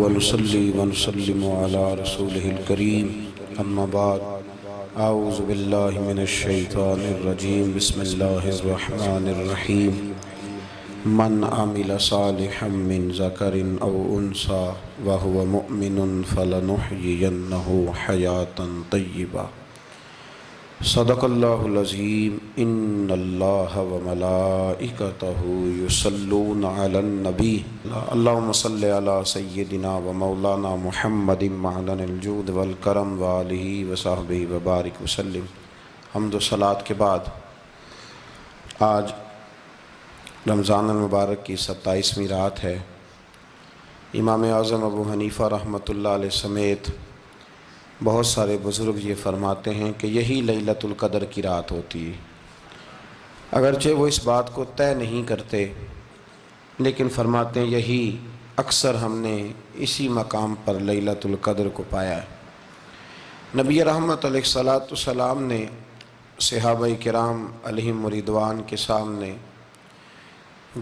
ونصلي ونسلم على رسوله الكريم أما بعد أعوذ بالله من الشيطان الرجيم بسم الله الرحمن الرحيم من عمل صالحا من ذكر أو أنثى وهو مؤمن فلنحيينه حياة طيبة صدق الله العظيم إن الله وملائكته يصلون على النبي اللهم صل على سيدنا ومولانا محمد معدن الجود والکرم وآلہ وصحبہ وبارک وسلم۔ حمد و صلاۃ کے بعد آج رمضان المبارک کی 27ویں رات ہے۔ امام اعظم ابو حنیفہ رحمۃ اللہ علیہ سمیت بہت سارے بزرگ یہ فرماتے ہیں کہ یہی لیلۃ القدر کی رات ہوتی ہے، اگرچہ وہ اس بات کو طے نہیں کرتے لیکن فرماتے ہیں یہی اکثر ہم نے اسی مقام پر لیلۃ القدر کو پایا ہے۔ نبی رحمت علیہ الصلاۃ والسلام نے صحابہ کرام علیہم رضوان کے سامنے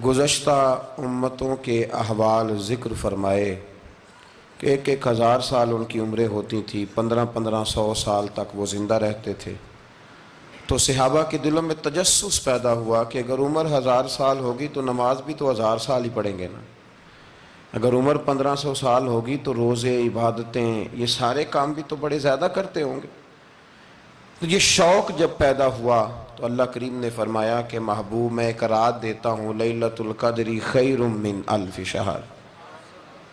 گزشتہ امتوں کے احوال ذکر فرمائے کہ 1,000 سال ان کی عمریں ہوتی تھیں، 1500 سال تک وہ زندہ رہتے تھے۔ تو صحابہ کے دلوں میں تجسس پیدا ہوا کہ اگر عمر 1000 سال ہوگی تو نماز بھی تو 1000 سال ہی پڑھیں گے نا، اگر عمر 1500 سال ہوگی تو روزے، عبادتیں، یہ سارے کام بھی تو بڑے زیادہ کرتے ہوں گے۔ تو یہ شوق جب پیدا ہوا تو اللہ کریم نے فرمایا کہ محبوب میں ایک رات دیتا ہوں، لیلۃ القدر خیر من الف شہر،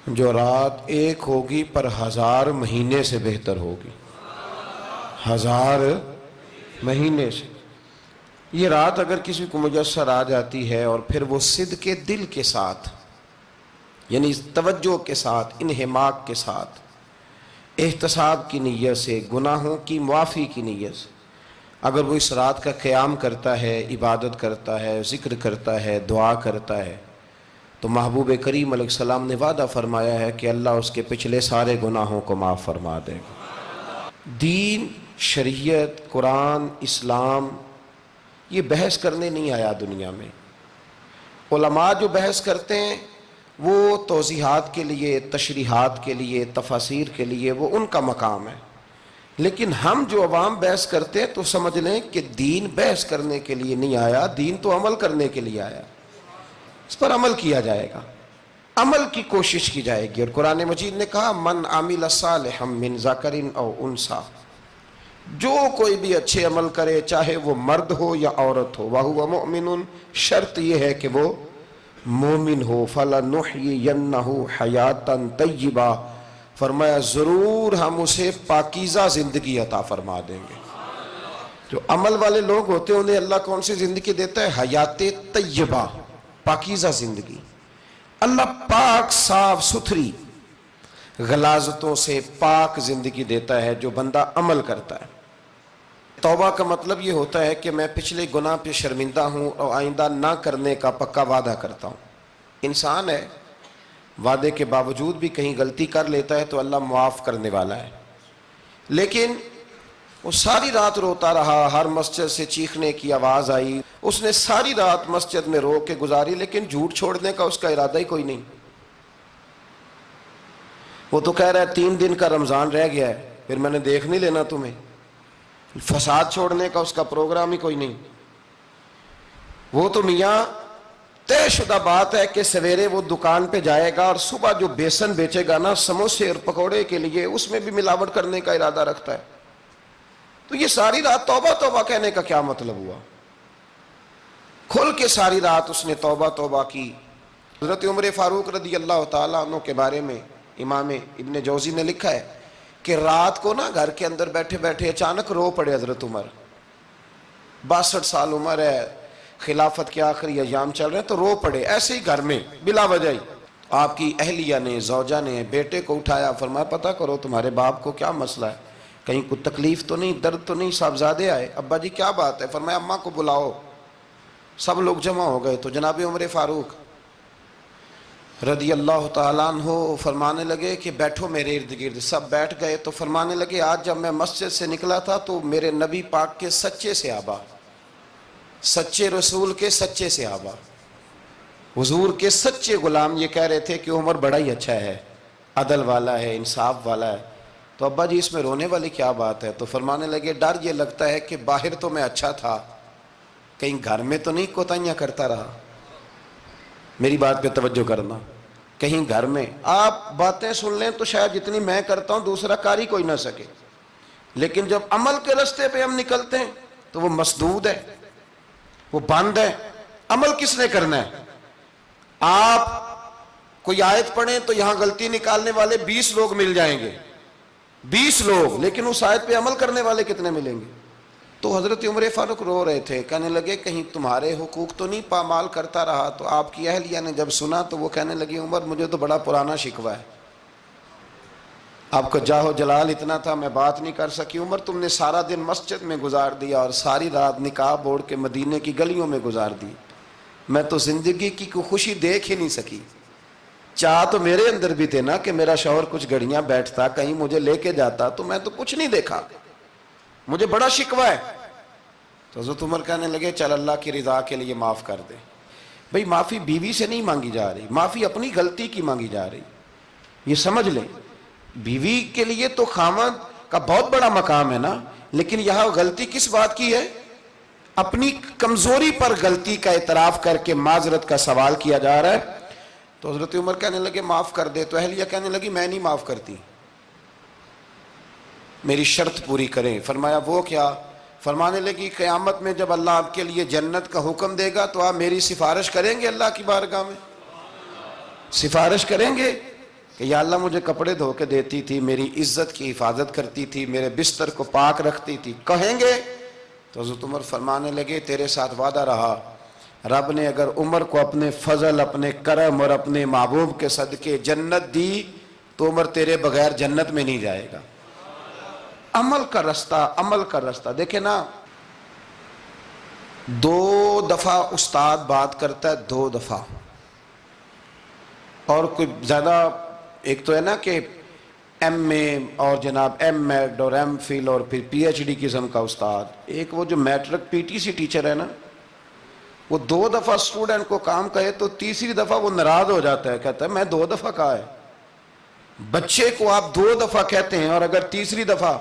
جو رات ایک ہوگی پر 1000 مہینے سے بہتر ہوگی، 1000 مہینے سے۔ یہ رات اگر کسی کو میسر آ جاتی ہے اور پھر وہ صدق دل کے ساتھ، یعنی توجہ کے ساتھ، انہماک کے ساتھ، احتساب کی نیت سے، گناہوں کی معافی کی نیت سے اگر وہ اس رات کا قیام کرتا ہے، عبادت کرتا ہے، ذکر کرتا ہے، دعا کرتا ہے، تو محبوب کریم علیہ السلام نے وعدہ فرمایا ہے کہ اللہ اس کے پچھلے سارے گناہوں کو معاف فرما دے گا۔ دین، شریعت، قرآن، اسلام یہ بحث کرنے نہیں آیا دنیا میں۔ علماء جو بحث کرتے ہیں وہ توضیحات کے لیے، تشریحات کے لیے، تفاسیر کے لیے، وہ ان کا مقام ہے، لیکن ہم جو عوام بحث کرتے ہیں تو سمجھ لیں کہ دین بحث کرنے کے لیے نہیں آیا، دین تو عمل کرنے کے لیے آیا، اس پر عمل کیا جائے گا، عمل کی کوشش کی جائے گی۔ اور قرآن مجید نے کہا من عمل صالحا من ذکر او انثی، جو کوئی بھی اچھے عمل کرے چاہے وہ مرد ہو یا عورت ہو، وہو مؤمن، شرط یہ ہے کہ وہ مومن ہو، فلنحیینہ حیاتا طیبہ، فرمایا ضرور ہم اسے پاکیزہ زندگی عطا فرما دیں گے۔ جو عمل والے لوگ ہوتے ہیں انہیں اللہ کون سی زندگی دیتا ہے؟ حیات طیبہ، پاکیزہ زندگی۔ اللہ پاک، صاف ستھری، غلاظتوں سے پاک زندگی دیتا ہے جو بندہ عمل کرتا ہے۔ توبہ کا مطلب یہ ہوتا ہے کہ میں پچھلے گناہ پہ شرمندہ ہوں اور آئندہ نہ کرنے کا پکا وعدہ کرتا ہوں۔ انسان ہے، وعدے کے باوجود بھی کہیں غلطی کر لیتا ہے تو اللہ معاف کرنے والا ہے، لیکن وہ ساری رات روتا رہا، ہر مسجد سے چیخنے کی آواز آئی، اس نے ساری رات مسجد میں رو کے گزاری، لیکن جھوٹ چھوڑنے کا اس کا ارادہ ہی کوئی نہیں۔ وہ تو کہہ رہا ہے 3 دن کا رمضان رہ گیا ہے، پھر میں نے دیکھ نہیں لینا تمہیں۔ فساد چھوڑنے کا اس کا پروگرام ہی کوئی نہیں۔ وہ تو میاں طے شدہ بات ہے کہ سویرے وہ دکان پہ جائے گا اور صبح جو بیسن بیچے گا نا سموسے اور پکوڑے کے لیے، اس میں بھی ملاوٹ کرنے کا ارادہ رکھتا ہے۔ تو یہ ساری رات توبہ توبہ کہنے کا کیا مطلب ہوا؟ کھل کے ساری رات اس نے توبہ توبہ کی۔ حضرت عمر فاروق رضی اللہ تعالیٰ عنہ کے بارے میں امام ابن جوزی نے لکھا ہے کہ رات کو نا گھر کے اندر بیٹھے بیٹھے اچانک رو پڑے حضرت عمر، 62 سال عمر ہے، خلافت کے آخری ایام چل رہے ہیں، تو رو پڑے ایسے ہی گھر میں بلا وجہ ہی۔ آپ کی اہلیہ نے، زوجہ نے بیٹے کو اٹھایا، فرمایا پتہ کرو تمہارے باپ کو کیا مسئلہ ہے، کہیں کوئی تکلیف تو نہیں، درد تو نہیں، صاحبزادے آئے، ابا جی کیا بات ہے؟ فرمایا اماں کو بلاؤ۔ سب لوگ جمع ہو گئے تو جناب عمر فاروق رضی اللہ تعالیٰ عنہ فرمانے لگے کہ بیٹھو میرے ارد گرد۔ سب بیٹھ گئے تو فرمانے لگے آج جب میں مسجد سے نکلا تھا تو میرے نبی پاک کے سچے صحابہ، سچے رسول کے سچے صحابہ، حضور کے سچے غلام یہ کہہ رہے تھے کہ عمر بڑا ہی اچھا ہے، عدل والا ہے، انصاف والا ہے۔ تو ابا جی اس میں رونے والی کیا بات ہے؟ تو فرمانے لگے ڈر یہ لگتا ہے کہ باہر تو میں اچھا تھا، کہیں گھر میں تو نہیں کوتاہیاں کرتا رہا۔ میری بات پہ توجہ کرنا، کہیں گھر میں آپ باتیں سن لیں تو شاید جتنی میں کرتا ہوں دوسرا کاری کوئی نہ سکے، لیکن جب عمل کے راستے پہ ہم نکلتے ہیں تو وہ مسدود ہے، وہ بند ہے۔ عمل کس نے کرنا ہے؟ آپ کوئی آیت پڑھیں تو یہاں غلطی نکالنے والے 20 لوگ مل جائیں گے، 20 لوگ، لیکن اس آیت پہ عمل کرنے والے کتنے ملیں گے؟ تو حضرت عمر فاروق رو رہے تھے، کہنے لگے کہیں تمہارے حقوق تو نہیں پامال کرتا رہا۔ تو آپ کی اہلیہ نے جب سنا تو وہ کہنے لگی عمر مجھے تو بڑا پرانا شکوہ ہے، آپ کا جاہ و جلال اتنا تھا میں بات نہیں کر سکی۔ عمر تم نے سارا دن مسجد میں گزار دیا اور ساری رات نقاب اوڑھ کے مدینے کی گلیوں میں گزار دی، میں تو زندگی کی کوئی خوشی دیکھ ہی نہیں سکی۔ چاہ تو میرے اندر بھی تھے نا کہ میرا شوہر کچھ گھڑیاں بیٹھتا، کہیں مجھے لے کے جاتا، تو میں تو کچھ نہیں دیکھا، مجھے بڑا شکوہ ہے۔ تو حضرت عمر کہنے لگے چل اللہ کی رضا کے لیے معاف کر دے۔ بھئی معافی بیوی سے نہیں مانگی جا رہی، معافی اپنی غلطی کی مانگی جا رہی، یہ سمجھ لیں۔ بیوی کے لیے تو خاوند کا بہت بڑا مقام ہے نا، لیکن یہاں غلطی کس بات کی ہے؟ اپنی کمزوری پر غلطی کا اعتراف کر کے معذرت کا سوال کیا جا رہا ہے۔ تو حضرت عمر کہنے لگے معاف کر دے، تو اہلیہ کہنے لگی میں نہیں معاف کرتی، میری شرط پوری کریں۔ فرمایا وہ کیا؟ فرمانے لگی قیامت میں جب اللہ آپ کے لیے جنت کا حکم دے گا تو آپ میری سفارش کریں گے اللہ کی بارگاہ میں؟ سفارش کریں گے کہ یا اللہ مجھے کپڑے دھو کے دیتی تھی، میری عزت کی حفاظت کرتی تھی، میرے بستر کو پاک رکھتی تھی، کہیں گے؟ تو حضرت عمر فرمانے لگے تیرے ساتھ وعدہ رہا، رب نے اگر عمر کو اپنے فضل، اپنے کرم اور اپنے محبوب کے صدقے جنت دی تو عمر تیرے بغیر جنت میں نہیں جائے گا۔ عمل کا رستہ، عمل کا رستہ دیکھیں نا، 2 دفعہ استاد بات کرتا ہے، 2 دفعہ، اور کوئی زیادہ، ایک تو ہے نا کہ ایم اے اور جناب ایم ایڈ اور ایم فل اور پھر پی ایچ ڈی قسم کا استاد، ایک وہ جو matric P T C teacher ہے نا، وہ 2 دفعہ اسٹوڈنٹ کو کام کہے تو تیسری دفعہ وہ ناراض ہو جاتا ہے، کہتا ہے میں 2 دفعہ کہا ہے۔ بچے کو آپ 2 دفعہ کہتے ہیں اور اگر تیسری دفعہ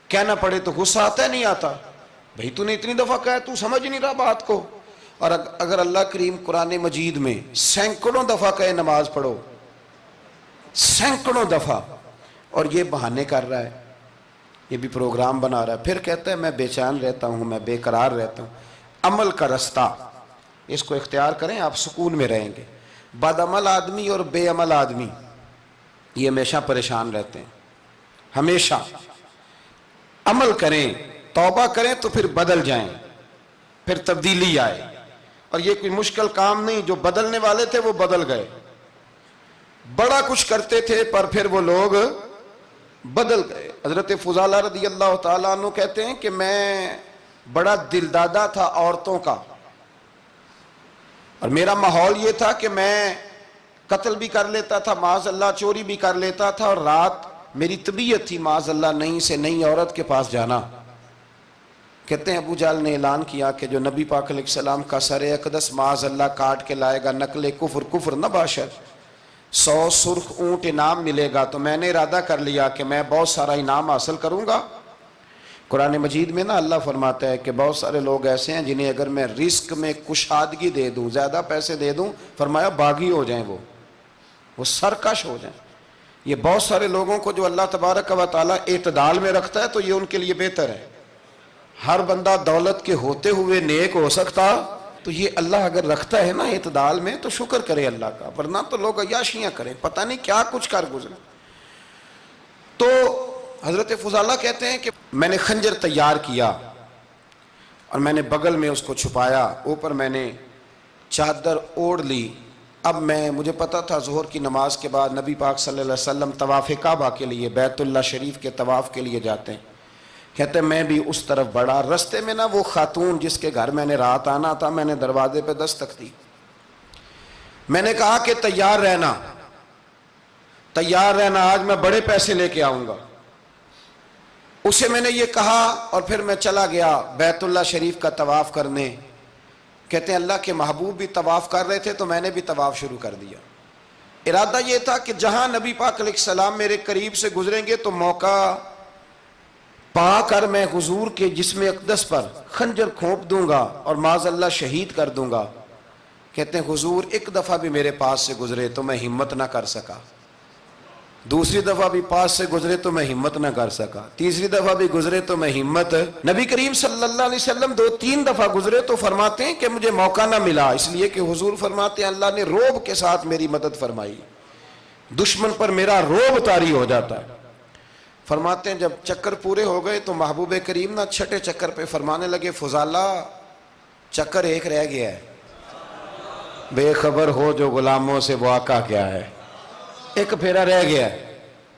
کہنا پڑے تو غصہ آتا ہے نہیں آتا؟ بھئی تو نے اتنی دفعہ کہا تو سمجھ نہیں رہا بات کو۔ اور اگر اللہ کریم قرآن مجید میں سینکڑوں دفعہ کہے نماز پڑھو، سینکڑوں دفعہ، اور یہ بہانے کر رہا ہے، یہ بھی پروگرام بنا رہا ہے، پھر کہتا ہے میں بے چین رہتا ہوں، میں بے قرار رہتا ہوں۔ عمل کا رستہ اس کو اختیار کریں، آپ سکون میں رہیں گے۔ بد عمل آدمی اور بے عمل آدمی یہ ہمیشہ پریشان رہتے ہیں، ہمیشہ۔ عمل کریں، توبہ کریں تو پھر بدل جائیں، پھر تبدیلی آئے، اور یہ کوئی مشکل کام نہیں، جو بدلنے والے تھے وہ بدل گئے، بڑا کچھ کرتے تھے پر پھر وہ لوگ بدل گئے۔ حضرت فضالہ رضی اللہ تعالیٰ عنہ کہتے ہیں کہ میں بڑا دلدادہ تھا عورتوں کا، اور میرا ماحول یہ تھا کہ میں قتل بھی کر لیتا تھا، معاذ اللہ چوری بھی کر لیتا تھا، اور رات میری طبیعت تھی معاذ اللہ نئی سے نئی عورت کے پاس جانا۔ کہتے ہیں ابو جہل نے اعلان کیا کہ جو نبی پاک علیہ السلام کا سر اقدس معاذ اللہ کاٹ کے لائے گا، نقل کفر کفر نہ باشد، 100 سرخ اونٹ انعام ملے گا۔ تو میں نے ارادہ کر لیا کہ میں بہت سارا انعام حاصل کروں گا۔ قرآن مجید میں نا اللہ فرماتا ہے کہ بہت سارے لوگ ایسے ہیں جنہیں اگر میں رزق میں کشادگی دے دوں، زیادہ پیسے دے دوں، فرمایا باغی ہو جائیں، وہ سرکش ہو جائیں۔ یہ بہت سارے لوگوں کو جو اللہ تبارک و تعالیٰ اعتدال میں رکھتا ہے تو یہ ان کے لیے بہتر ہے۔ ہر بندہ دولت کے ہوتے ہوئے نیک ہو سکتا، تو یہ اللہ اگر رکھتا ہے نا اعتدال میں تو شکر کرے اللہ کا، ورنہ تو لوگ عیاشیاں کریں، پتہ نہیں کیا کچھ کر گزرے۔ تو حضرت فضالہ کہتے ہیں کہ میں نے خنجر تیار کیا اور میں نے بغل میں اس کو چھپایا، اوپر میں نے چادر اوڑھ لی۔ اب مجھے پتا تھا ظہر کی نماز کے بعد نبی پاک صلی اللہ علیہ وسلم طواف کعبہ کے لیے، بیت اللہ شریف کے طواف کے لیے جاتے ہیں۔ کہتے ہیں میں بھی اس طرف بڑھا، رستے میں نا وہ خاتون جس کے گھر میں نے رات آنا تھا، میں نے دروازے پہ دستک دی، میں نے کہا کہ تیار رہنا، تیار رہنا، آج میں بڑے پیسے لے کے آؤں گا۔ اسے میں نے یہ کہا اور پھر میں چلا گیا بیت اللہ شریف کا طواف کرنے۔ کہتے ہیں اللہ کے محبوب بھی طواف کر رہے تھے تو میں نے بھی طواف شروع کر دیا۔ ارادہ یہ تھا کہ جہاں نبی پاک علیہ السلام میرے قریب سے گزریں گے تو موقع پا کر میں حضور کے جسم اقدس پر خنجر کھونپ دوں گا اور معاذ اللہ شہید کر دوں گا۔ کہتے ہیں حضور ایک دفعہ بھی میرے پاس سے گزرے تو میں ہمت نہ کر سکا، دوسری دفعہ بھی پاس سے گزرے تو میں ہمت نہ کر سکا، تیسری دفعہ بھی گزرے تو میں ہمت، نبی کریم صلی اللہ علیہ وسلم 2-3 دفعہ گزرے تو فرماتے ہیں کہ مجھے موقع نہ ملا، اس لیے کہ حضور فرماتے ہیں اللہ نے روب کے ساتھ میری مدد فرمائی، دشمن پر میرا روب طاری ہو جاتا ہے۔ فرماتے ہیں جب چکر پورے ہو گئے تو محبوب کریم نہ چھٹے چکر پہ فرمانے لگے فضالہ چکر ایک رہ گیا ہے، بے خبر ہو جو غلاموں سے وہ آقا کیا ہے، ایک پھیرا رہ گیا ہے۔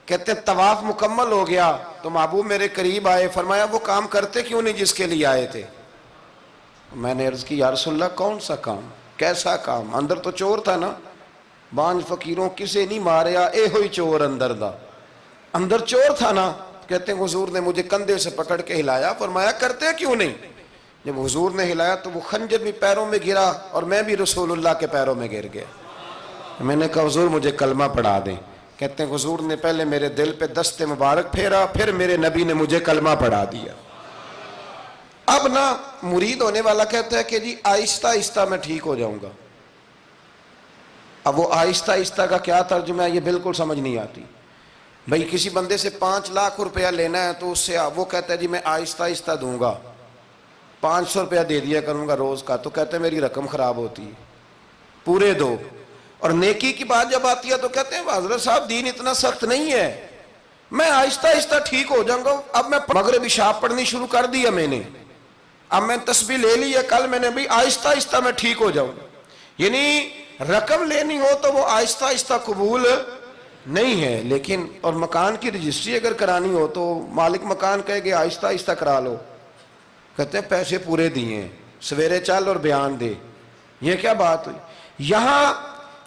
کہتے ہیں طواف مکمل ہو گیا تو محبوب میرے قریب آئے، فرمایا وہ کام کرتے کیوں نہیں جس کے لیے آئے تھے؟ میں نے عرض کی یا رسول اللہ کون سا کام، کیسا کام؟ اندر تو چور تھا نا، بانج فقیروں کسے نہیں ماریا اے ہوئی چور اندر دا، اندر چور تھا نا۔ کہتے ہیں حضور نے مجھے کندھے سے پکڑ کے ہلایا، فرمایا کرتے کیوں نہیں؟ جب حضور نے ہلایا تو وہ خنجر بھی پیروں میں گرا اور میں بھی رسول اللہ کے پیروں میں گر گیا۔ میں نے کہا حضور مجھے کلمہ پڑھا دیں۔ کہتے ہیں حضور نے پہلے میرے دل پہ دست مبارک پھیرا، پھر میرے نبی نے مجھے کلمہ پڑھا دیا۔ اب نہ مرید ہونے والا کہتا ہے کہ جی آہستہ آہستہ میں ٹھیک ہو جاؤں گا، اب وہ آہستہ آہستہ کا کیا ترجمہ ہے یہ بالکل سمجھ نہیں آتی۔ بھئی کسی بندے سے 5 لاکھ روپیہ لینا ہے تو اس سے وہ کہتا ہے جی میں آہستہ آہستہ دوں گا، 500 روپیہ دے دیا کروں گا روز کا، تو کہتے ہیں میری رقم خراب ہوتی ہے، پورے دو۔ اور نیکی کی بات جب آتی ہے تو کہتے ہیں حضرت صاحب دین اتنا سخت نہیں ہے، میں آہستہ آہستہ ٹھیک ہو جاؤں گا۔ اب میں مغرب عشاء پڑھنی شروع کر دیا میں نے، اب میں تسبیح لے لی ہے، کل میں نے بھی آہستہ آہستہ میں ٹھیک ہو جاؤں۔ یعنی رقم لینی ہو تو وہ آہستہ آہستہ قبول نہیں ہے، لیکن اور مکان کی رجسٹری اگر کرانی ہو تو مالک مکان کہے گے آہستہ آہستہ کرا لو، کہتے ہیں پیسے پورے دیے ہیں، سویرے چل اور بیان دے۔ یہ کیا بات ہوئی؟ یہاں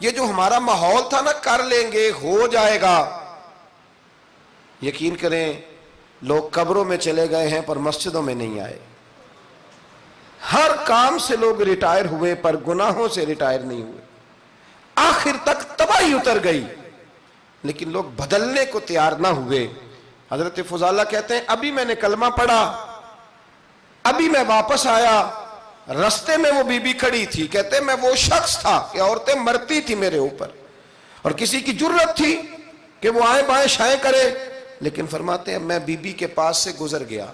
یہ جو ہمارا ماحول تھا نا کر لیں گے ہو جائے گا، یقین کریں لوگ قبروں میں چلے گئے ہیں پر مسجدوں میں نہیں آئے، ہر کام سے لوگ ریٹائر ہوئے پر گناہوں سے ریٹائر نہیں ہوئے، آخر تک تباہی اتر گئی لیکن لوگ بدلنے کو تیار نہ ہوئے۔ حضرت فضالہ کہتے ہیں ابھی میں نے کلمہ پڑھا، ابھی میں واپس آیا، رستے میں وہ بی بی کھڑی تھی، کہتے ہیں میں وہ شخص تھا کہ عورتیں مرتی تھی میرے اوپر اور کسی کی جرت تھی کہ وہ آئیں بائیں شائیں کرے، لیکن فرماتے ہیں میں بی بی کے پاس سے گزر گیا،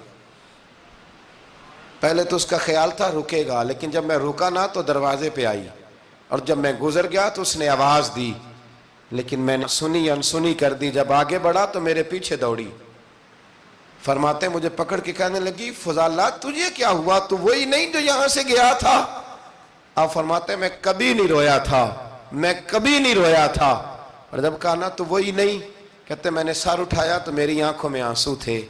پہلے تو اس کا خیال تھا رکے گا، لیکن جب میں رکا نہ تو دروازے پہ آئی، اور جب میں گزر گیا تو اس نے آواز دی، لیکن میں نے سنی انسنی کر دی، جب آگے بڑھا تو میرے پیچھے دوڑی۔ فرماتے ہیں مجھے پکڑ کے کہنے لگی فضالہ تجھے کیا ہوا، تو وہی نہیں جو یہاں سے گیا تھا؟ آپ فرماتے ہیں میں کبھی نہیں رویا تھا، میں کبھی نہیں رویا تھا، اور جب کہا نا تو وہی نہیں، کہتے میں نے سر اٹھایا تو میری آنکھوں میں آنسو تھے،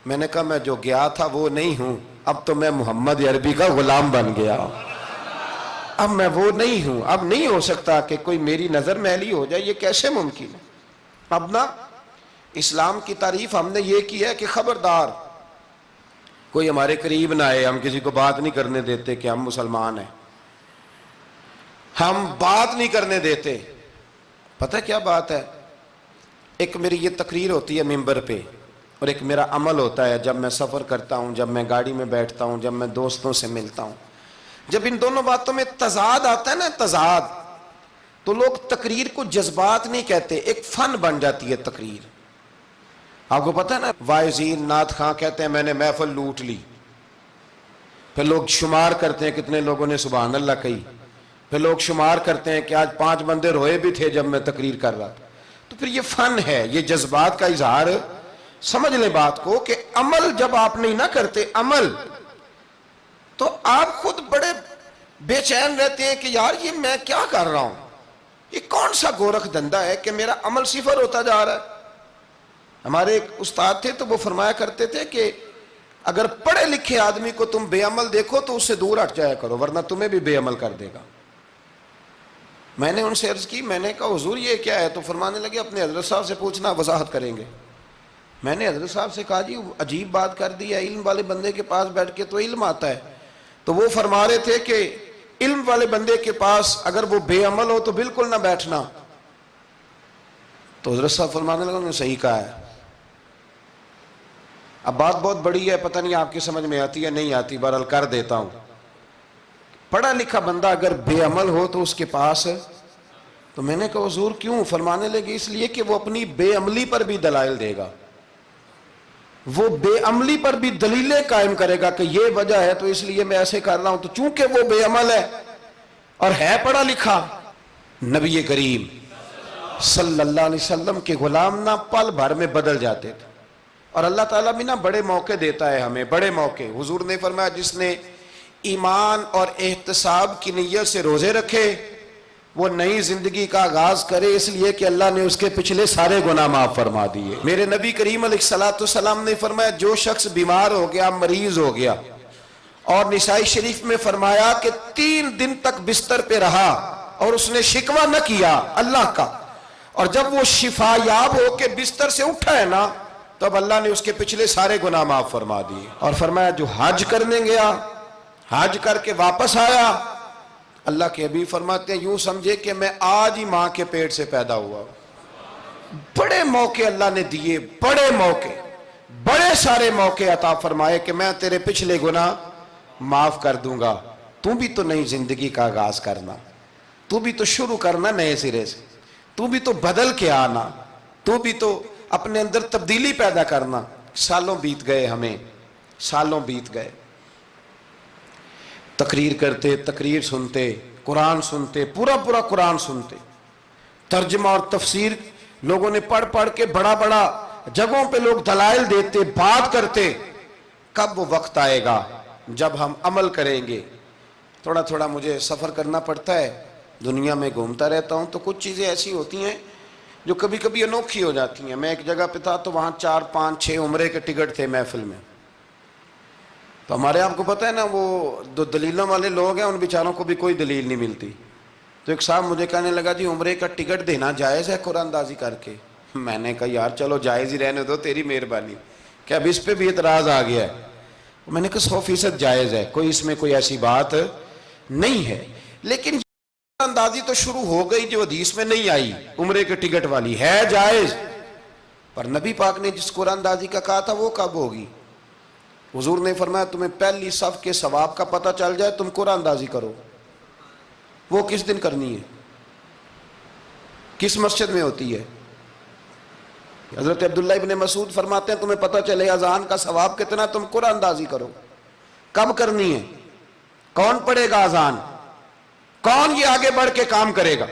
میں نے کہا میں جو گیا تھا وہ نہیں ہوں، اب تو میں محمد عربی کا غلام بن گیا، اب میں وہ نہیں ہوں، اب نہیں ہو سکتا کہ کوئی میری نظر میلی ہو جائے، یہ کیسے ممکن ہے؟ اب نا اسلام کی تعریف ہم نے یہ کی ہے کہ خبردار کوئی ہمارے قریب نہ آئے، ہم کسی کو بات نہیں کرنے دیتے کہ ہم مسلمان ہیں، ہم بات نہیں کرنے دیتے۔ پتہ کیا بات ہے، ایک میری یہ تقریر ہوتی ہے ممبر پہ اور ایک میرا عمل ہوتا ہے جب میں سفر کرتا ہوں، جب میں گاڑی میں بیٹھتا ہوں، جب میں دوستوں سے ملتا ہوں، جب ان دونوں باتوں میں تضاد آتا ہے نا، تضاد، تو لوگ تقریر کو جذبات نہیں کہتے، ایک فن بن جاتی ہے تقریر۔ آپ کو پتہ ہے نا وائزین نعت خواں کہتے ہیں میں نے محفل لوٹ لی، پھر لوگ شمار کرتے ہیں کتنے لوگوں نے سبحان اللہ کہی، پھر لوگ شمار کرتے ہیں کہ آج 5 بندے روئے بھی تھے جب میں تقریر کر رہا تھا، تو پھر یہ فن ہے، یہ جذبات کا اظہار۔ سمجھ لیں بات کو کہ عمل جب آپ نہیں نہ کرتے عمل، تو آپ خود بڑے بے چین رہتے ہیں کہ یار یہ میں کیا کر رہا ہوں، یہ کون سا گورکھ دھندا ہے کہ میرا عمل صفر ہوتا جا رہا ہے۔ ہمارے ایک استاد تھے تو وہ فرمایا کرتے تھے کہ اگر پڑھے لکھے آدمی کو تم بے عمل دیکھو تو اس سے دور ہٹ جایا کرو ورنہ تمہیں بھی بے عمل کر دے گا۔ میں نے ان سے عرض کی، میں نے کہا حضور یہ کیا ہے؟ تو فرمانے لگے اپنے حضرت صاحب سے پوچھنا، وضاحت کریں گے۔ میں نے حضرت صاحب سے کہا جی عجیب بات کر دی ہے، علم والے بندے کے پاس بیٹھ کے تو علم آتا ہے، تو وہ فرما رہے تھے کہ علم والے بندے کے پاس اگر وہ بے عمل ہو تو بالکل نہ بیٹھنا، تو حضرت صاحب فرمانے لگا انہوں نے صحیح کہا ہے. اب بات بہت بڑی ہے، پتہ نہیں آپ کی سمجھ میں آتی ہے نہیں آتی، بہرحال کر دیتا ہوں. پڑھا لکھا بندہ اگر بے عمل ہو تو اس کے پاس، تو میں نے کہا حضور کیوں؟ فرمانے لگے اس لیے کہ وہ اپنی بے عملی پر بھی دلائل دے گا، وہ بے عملی پر بھی دلیلیں قائم کرے گا کہ یہ وجہ ہے تو اس لیے میں ایسے کر رہا ہوں. تو چونکہ وہ بے عمل ہے اور ہے پڑھا لکھا، نبی کریم صلی اللہ علیہ وسلم کے غلام نہ پل بھر میں بدل جاتے تھے. اور اللہ تعالیٰ بھی نا بڑے موقع دیتا ہے ہمیں، بڑے موقع. حضور نے فرمایا جس نے ایمان اور احتساب کی نیت سے روزے رکھے وہ نئی زندگی کا آغاز کرے، اس لیے کہ اللہ نے اس کے پچھلے سارے گناہ معاف فرما دیے. میرے نبی کریم علیہ السلام نے فرمایا جو شخص بیمار ہو گیا، مریض ہو گیا، اور نسائی شریف میں فرمایا کہ 3 دن تک بستر پہ رہا اور اس نے شکوہ نہ کیا اللہ کا، اور جب وہ شفا یاب ہو کے بستر سے اٹھا ہے نا، تب اللہ نے اس کے پچھلے سارے گناہ معاف فرما دیے. اور فرمایا جو حج کرنے گیا، حج کر کے واپس آیا، اللہ کے حبیب فرماتے ہیں یوں سمجھے کہ میں آج ہی ماں کے پیٹ سے پیدا ہوا. بڑے موقع اللہ نے دیے، بڑے موقع، بڑے سارے موقع عطا فرمائے کہ میں تیرے پچھلے گناہ معاف کر دوں گا. تو بھی تو نئی زندگی کا آغاز کرنا، تو بھی تو شروع کرنا نئے سرے سے، تو بھی تو بدل کے آنا، تو بھی تو اپنے اندر تبدیلی پیدا کرنا. سالوں بیت گئے، ہمیں سالوں بیت گئے، تقریر کرتے، تقریر سنتے، قرآن سنتے، پورا قرآن سنتے، ترجمہ اور تفسیر لوگوں نے پڑھ پڑھ کے بڑا جگہوں پہ لوگ دلائل دیتے، بات کرتے. کب وہ وقت آئے گا جب ہم عمل کریں گے؟ تھوڑا مجھے سفر کرنا پڑتا ہے، دنیا میں گھومتا رہتا ہوں، تو کچھ چیزیں ایسی ہوتی ہیں جو کبھی کبھی انوکھی ہو جاتی ہیں. میں ایک جگہ پہ تھا تو وہاں 4 5 6 عمرے کے ٹکٹ تھے محفل میں. تو ہمارے آپ کو پتہ ہے نا وہ جو دلیلوں والے لوگ ہیں ان بیچاروں کو بھی کوئی دلیل نہیں ملتی. تو ایک صاحب مجھے کہنے لگا جی عمرے کا ٹکٹ دینا جائز ہے قرآن اندازی کر کے؟ میں نے کہا یار چلو جائز ہی رہنے دو، تیری مہربانی، کہ اب اس پہ بھی اعتراض آ گیا ہے. میں نے کہا 100% جائز ہے، کوئی اس میں کوئی ایسی بات نہیں ہے. لیکن اندازی تو شروع ہو گئی جو حدیث میں نہیں آئی، عمرے کے ٹکٹ والی ہے جائز، پر نبی پاک نے جس قرآن اندازی کا کہا تھا وہ کب ہوگی؟ حضور نے فرمایا تمہیں پہلی صف کے ثواب کا پتہ چل جائے تم قرآن اندازی کرو. وہ کس دن کرنی ہے؟ کس مسجد میں ہوتی ہے؟ حضرت عبداللہ ابن مسعود فرماتے ہیں تمہیں پتہ چلے اذان کا ثواب کتنا، تم قرآن اندازی کرو. کب کرنی ہے؟ کون پڑھے گا اذان؟ کون یہ آگے بڑھ کے کام کرے گا؟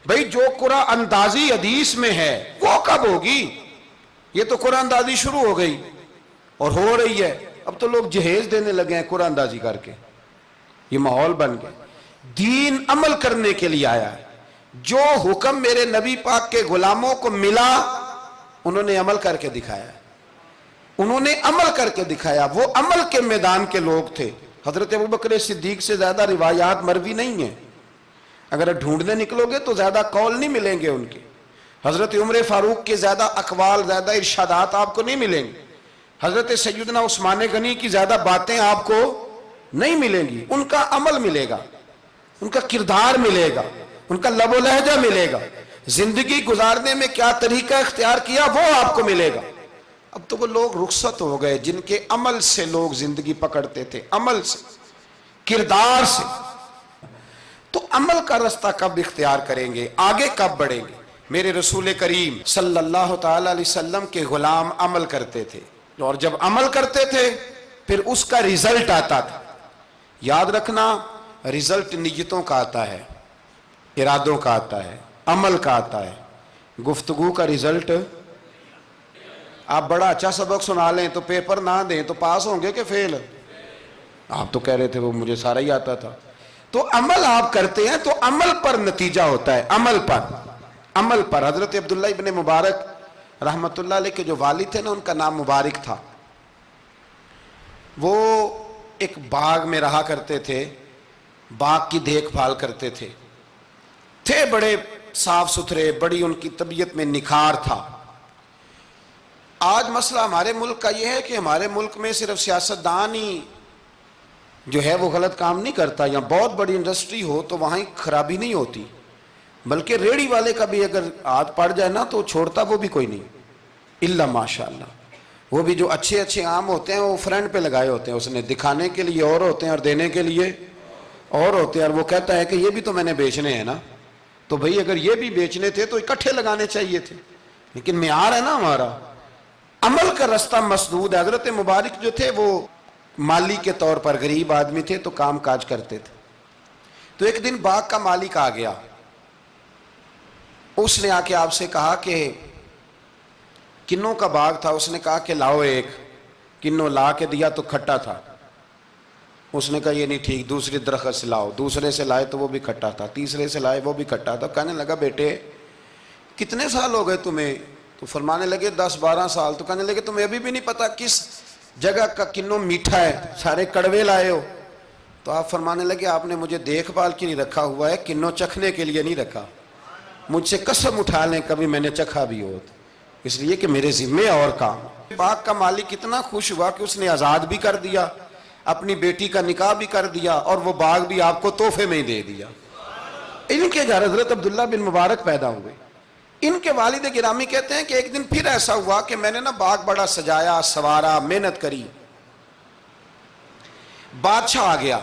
بھئی جو قرآن اندازی حدیث میں ہے وہ کب ہوگی؟ یہ تو قرآن اندازی شروع ہو گئی اور ہو رہی ہے. اب تو لوگ جہیز دینے لگے ہیں قرآن اندازی کر کے، یہ ماحول بن گیا. دین عمل کرنے کے لیے آیا ہے. جو حکم میرے نبی پاک کے غلاموں کو ملا انہوں نے عمل کر کے دکھایا، انہوں نے عمل کر کے دکھایا. وہ عمل کے میدان کے لوگ تھے. حضرت ابوبکر صدیق سے زیادہ روایات مروی نہیں ہیں، اگر ڈھونڈنے نکلو گے تو زیادہ قول نہیں ملیں گے ان کے. حضرت عمر فاروق کے زیادہ اقوال، زیادہ ارشادات آپ کو نہیں ملیں گے. حضرت سیدنا عثمان غنی کی زیادہ باتیں آپ کو نہیں ملیں گی. ان کا عمل ملے گا، ان کا کردار ملے گا، ان کا لب و لہجہ ملے گا، زندگی گزارنے میں کیا طریقہ اختیار کیا وہ آپ کو ملے گا. اب تو وہ لوگ رخصت ہو گئے جن کے عمل سے لوگ زندگی پکڑتے تھے، عمل سے، کردار سے. تو عمل کا رستہ کب اختیار کریں گے؟ آگے کب بڑھیں گے؟ میرے رسول کریم صلی اللہ تعالی علیہ وسلم کے غلام عمل کرتے تھے، اور جب عمل کرتے تھے پھر اس کا رزلٹ آتا تھا. یاد رکھنا رزلٹ نیتوں کا آتا ہے، ارادوں کا آتا ہے، عمل کا آتا ہے. گفتگو کا رزلٹ، آپ بڑا اچھا سبق سنا لیں تو پیپر نہ دیں تو پاس ہوں گے کہ فیل؟ آپ تو کہہ رہے تھے وہ مجھے سارا ہی آتا تھا. تو عمل آپ کرتے ہیں تو عمل پر نتیجہ ہوتا ہے، عمل پر. حضرت عبداللہ ابن مبارک رحمت اللہ علیہ کے جو والد تھے نا ان کا نام مبارک تھا. وہ ایک باغ میں رہا کرتے تھے، باغ کی دیکھ بھال کرتے تھے بڑے صاف ستھرے، بڑی ان کی طبیعت میں نکھار تھا. آج مسئلہ ہمارے ملک کا یہ ہے کہ ہمارے ملک میں صرف سیاستدان ہی جو ہے وہ غلط کام نہیں کرتا، یا بہت بڑی انڈسٹری ہو تو وہاں ہی خرابی نہیں ہوتی. بلکہ ریڑھی والے کا بھی اگر ہاتھ پڑ جائے نا تو چھوڑتا وہ بھی کوئی نہیں، الا ماشاء اللہ۔ وہ بھی جو اچھے اچھے آم ہوتے ہیں وہ فرنٹ پہ لگائے ہوتے ہیں، اس نے دکھانے کے لیے اور ہوتے ہیں اور دینے کے لیے اور ہوتے ہیں، اور وہ کہتا ہے کہ یہ بھی تو میں نے بیچنے ہیں نا، تو بھئی اگر یہ بھی بیچنے تھے تو اکٹھے لگانے چاہیے تھے، لیکن معیار ہے نا ہمارا، عمل کا رستہ مسدود ہے۔ حضرت مبارک جو تھے وہ مالی کے طور پر غریب آدمی تھے تو کام کاج کرتے تھے۔ تو ایک دن باغ کا مالک آ گیا، اس نے آ کے آپ سے کہا کہ کنوں کا باغ تھا، اس نے کہا کہ لاؤ ایک، کنوں لا کے دیا تو کھٹا تھا، اس نے کہا یہ نہیں ٹھیک، دوسری درخت سے لاؤ، دوسرے سے لائے تو وہ بھی کھٹا تھا، تیسرے سے لائے وہ بھی کھٹا تھا۔ کہنے لگا بیٹے کتنے سال ہو گئے تمہیں؟ تو فرمانے لگے 10-12 سال۔ تو کہنے لگے تمہیں ابھی بھی نہیں پتا کس جگہ کا کنوں میٹھا ہے، سارے کڑوے لائے ہو؟ تو آپ فرمانے لگے آپ نے مجھے دیکھ بھال کے نہیں رکھا ہوا ہے، کنوں چکھنے کے لیے نہیں رکھا، مجھ سے قسم اٹھا لیں کبھی میں نے چکھا بھی ہو، اس لیے کہ میرے ذمے اور کام۔ باغ کا مالک اتنا خوش ہوا کہ اس نے آزاد بھی کر دیا، اپنی بیٹی کا نکاح بھی کر دیا، اور وہ باغ بھی آپ کو تحفے میں ہی دے دیا۔ ان کے گھر حضرت عبداللہ بن مبارک پیدا ہوئے۔ ان کے والد گرامی کہتے ہیں کہ ایک دن پھر ایسا ہوا کہ میں نے نا باغ بڑا سجایا، سوارا، محنت کری، بادشاہ آ گیا۔